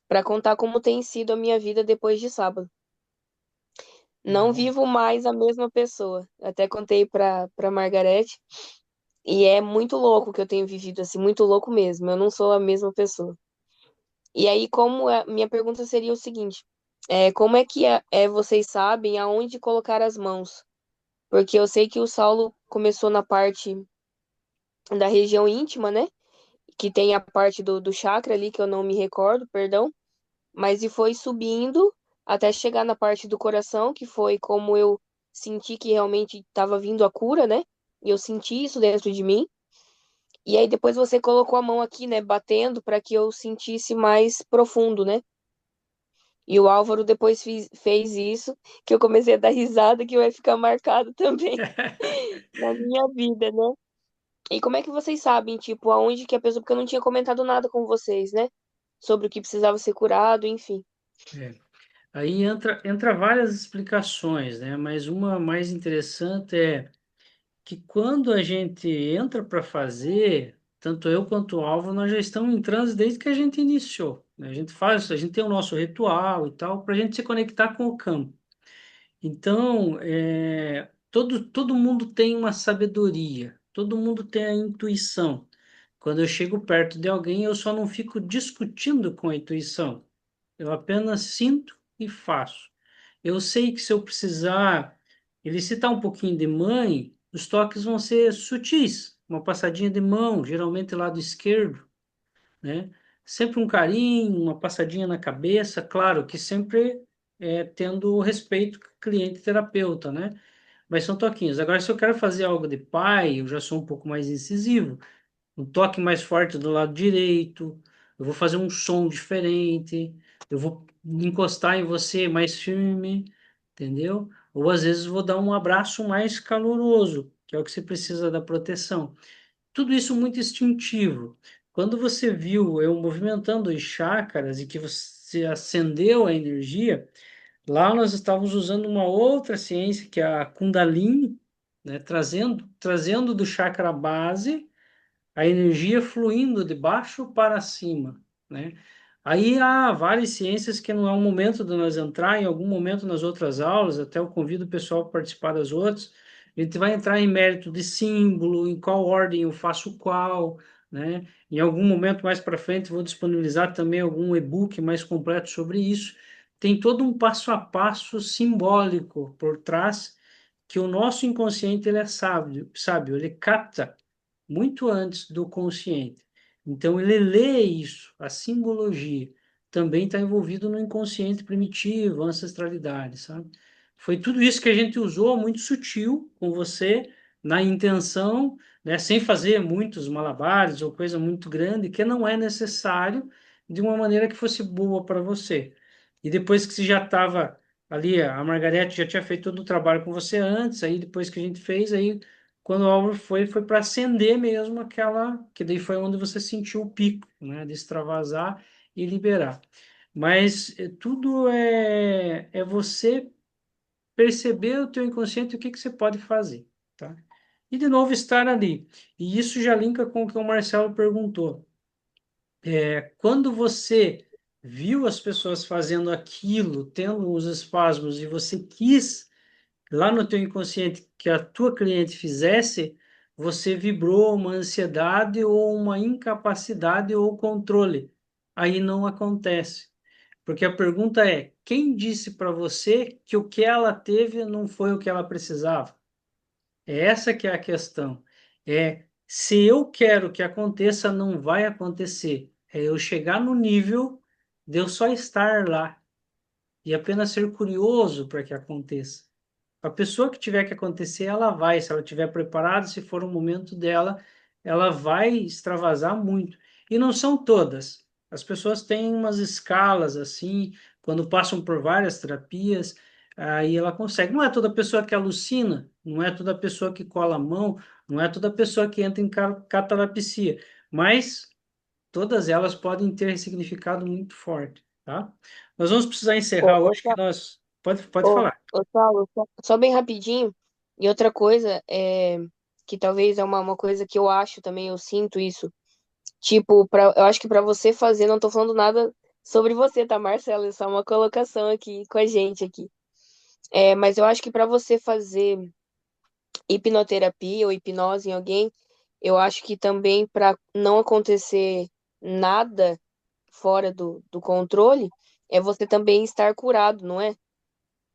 para contar como tem sido a minha vida depois de sábado. Não legal. vivo mais a mesma pessoa. Até contei para Margarete. E é muito louco o que eu tenho vivido, assim, muito louco mesmo. Eu não sou a mesma pessoa. E aí, minha pergunta seria o seguinte: como é que vocês sabem aonde colocar as mãos? Porque eu sei que o Saulo começou na parte da região íntima, né? Que tem a parte do chakra ali, que eu não me recordo, perdão. Mas e foi subindo até chegar na parte do coração, que foi como eu senti que realmente estava vindo a cura, né? E eu senti isso dentro de mim. E aí depois você colocou a mão aqui, né, batendo para que eu sentisse mais profundo, né? E o Álvaro depois fez isso, que eu comecei a dar risada, que vai ficar marcado também na minha vida, né? E como é que vocês sabem, tipo, aonde que a pessoa, porque eu não tinha comentado nada com vocês, né? Sobre o que precisava ser curado, enfim. É. Aí entra várias explicações, né? Mas uma mais interessante é que quando a gente entra para fazer, tanto eu quanto o Álvaro, nós já estamos em transe desde que a gente iniciou, né? A gente tem o nosso ritual e tal, para a gente se conectar com o campo. Então, todo mundo tem uma sabedoria, todo mundo tem a intuição. Quando eu chego perto de alguém, eu só não fico discutindo com a intuição, eu apenas sinto e faço. Eu sei que se eu precisar elicitar um pouquinho de mãe, os toques vão ser sutis, uma passadinha de mão, geralmente lado esquerdo, né? Sempre um carinho, uma passadinha na cabeça, claro que sempre tendo respeito com o cliente e terapeuta, né? Mas são toquinhos. Agora, se eu quero fazer algo de pai, eu já sou um pouco mais incisivo. Um toque mais forte do lado direito, eu vou fazer um som diferente, eu vou encostar em você mais firme, entendeu? Ou às vezes vou dar um abraço mais caloroso, que é o que você precisa da proteção. Tudo isso muito instintivo. Quando você viu eu movimentando os chakras e que você acendeu a energia, lá nós estávamos usando uma outra ciência, que é a Kundalini, né? Trazendo do chakra base a energia fluindo de baixo para cima, né? Aí há várias ciências que não é o momento de nós entrar, em algum momento nas outras aulas, até eu convido o pessoal para participar das outras, a gente vai entrar em mérito de símbolo, em qual ordem eu faço qual, né? Em algum momento mais para frente vou disponibilizar também algum e-book mais completo sobre isso. Tem todo um passo a passo simbólico por trás que o nosso inconsciente ele é sábio, ele capta muito antes do consciente. Então, ele lê isso, a simbologia, também está envolvido no inconsciente primitivo, ancestralidade, sabe? Foi tudo isso que a gente usou, muito sutil, com você, na intenção, né, sem fazer muitos malabares ou coisa muito grande, que não é necessário de uma maneira que fosse boa para você. E depois que você já estava ali, a Margarete já tinha feito todo o trabalho com você antes, aí depois que a gente fez, aí quando o Álvaro foi para acender mesmo aquela, que daí foi onde você sentiu o pico, né, de extravasar e liberar. Mas tudo é você perceber o teu inconsciente e o que que você pode fazer, tá? E de novo estar ali. E isso já linka com o que o Marcelo perguntou. Quando você viu as pessoas fazendo aquilo, tendo os espasmos e você quis lá no teu inconsciente que a tua cliente fizesse, você vibrou uma ansiedade ou uma incapacidade ou controle. Aí não acontece. Porque a pergunta é: quem disse para você que o que ela teve não foi o que ela precisava? É essa que é a questão. Se eu quero que aconteça, não vai acontecer. É eu chegar no nível de eu só estar lá e apenas ser curioso para que aconteça. A pessoa que tiver que acontecer, ela vai. Se ela estiver preparada, se for o momento dela, ela vai extravasar muito. E não são todas. As pessoas têm umas escalas assim, quando passam por várias terapias, aí ela consegue. Não é toda pessoa que alucina, não é toda pessoa que cola a mão, não é toda pessoa que entra em catalepsia, mas todas elas podem ter significado muito forte, tá? Nós vamos precisar Ô, encerrar ô, hoje, que nós... Pode Ô, falar. Saulo, só bem rapidinho. E outra coisa é que talvez é uma coisa que eu acho também, eu sinto isso. Tipo, eu acho que pra você fazer, não tô falando nada sobre você, tá, Marcelo? É só uma colocação aqui com a gente aqui. Mas eu acho que pra você fazer hipnoterapia ou hipnose em alguém, eu acho que também pra não acontecer nada fora do controle, é você também estar curado, não é?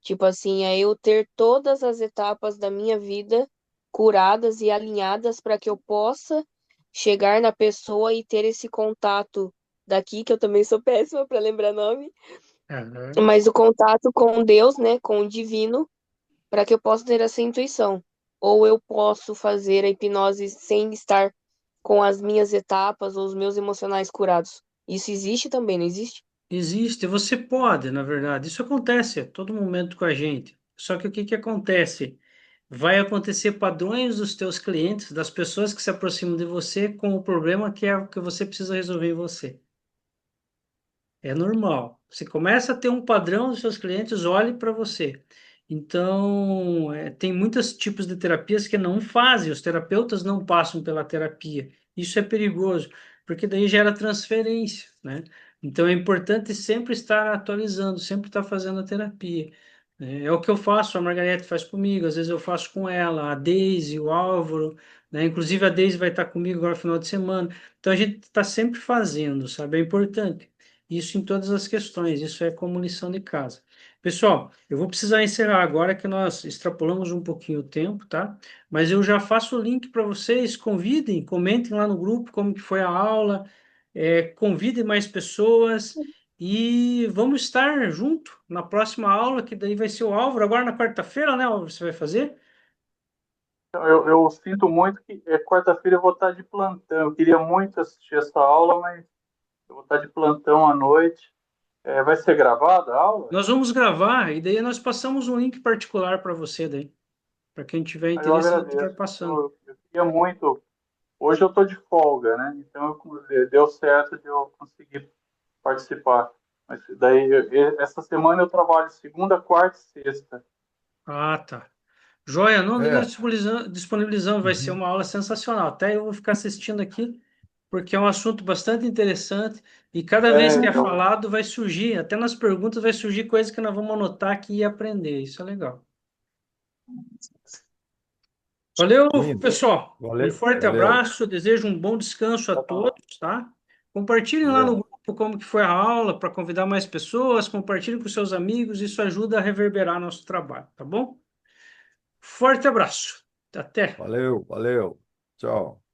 Tipo assim, é eu ter todas as etapas da minha vida curadas e alinhadas para que eu possa chegar na pessoa e ter esse contato daqui, que eu também sou péssima para lembrar nome, Aham. mas o contato com Deus, né, com o divino, para que eu possa ter essa intuição. Ou eu posso fazer a hipnose sem estar com as minhas etapas ou os meus emocionais curados. Isso existe também, não existe? Existe, você pode, na verdade. Isso acontece a todo momento com a gente. Só que o que que acontece? Vai acontecer padrões dos teus clientes, das pessoas que se aproximam de você com o problema que é o que você precisa resolver em você. É normal. Você começa a ter um padrão dos seus clientes, olhe para você. Então, tem muitos tipos de terapias que não fazem, os terapeutas não passam pela terapia. Isso é perigoso, porque daí gera transferência, né? Então, é importante sempre estar atualizando, sempre estar fazendo a terapia. É o que eu faço, a Margarete faz comigo, às vezes eu faço com ela, a Deise, o Álvaro, né? Inclusive a Deise vai estar comigo agora no final de semana. Então, a gente está sempre fazendo, sabe? É importante. Isso em todas as questões, isso é como lição de casa. Pessoal, eu vou precisar encerrar agora que nós extrapolamos um pouquinho o tempo, tá? Mas eu já faço o link para vocês, convidem, comentem lá no grupo como que foi a aula, convidem mais pessoas e vamos estar junto na próxima aula, que daí vai ser o Álvaro, agora na quarta-feira, né, Álvaro, você vai fazer? Então, eu sinto muito que quarta-feira eu vou estar de plantão. Eu queria muito assistir essa aula, mas eu vou estar de plantão à noite. Vai ser gravada a aula? Nós vamos gravar e daí nós passamos um link particular para você daí, para quem tiver Aí eu interesse, a gente vai agradeço. passando. Eu queria muito. Hoje eu estou de folga, né? Então deu certo de eu conseguir participar. Mas daí, essa semana eu trabalho segunda, quarta e sexta. Ah, tá. Joia, não, daí nós É. disponibilizamos, vai ser Uhum. uma aula sensacional. Até eu vou ficar assistindo aqui, porque é um assunto bastante interessante e cada vez que é Então, falado vai surgir, até nas perguntas vai surgir coisas que nós vamos anotar aqui e aprender. Isso é legal. Valeu, Lindo. pessoal. Um Valeu, forte valeu. abraço, desejo um bom descanso a tá bom. todos, tá? Compartilhem lá no Valeu. grupo como que foi a aula para convidar mais pessoas, compartilhem com seus amigos, isso ajuda a reverberar nosso trabalho, tá bom? Forte abraço. Até. Valeu, valeu. Tchau.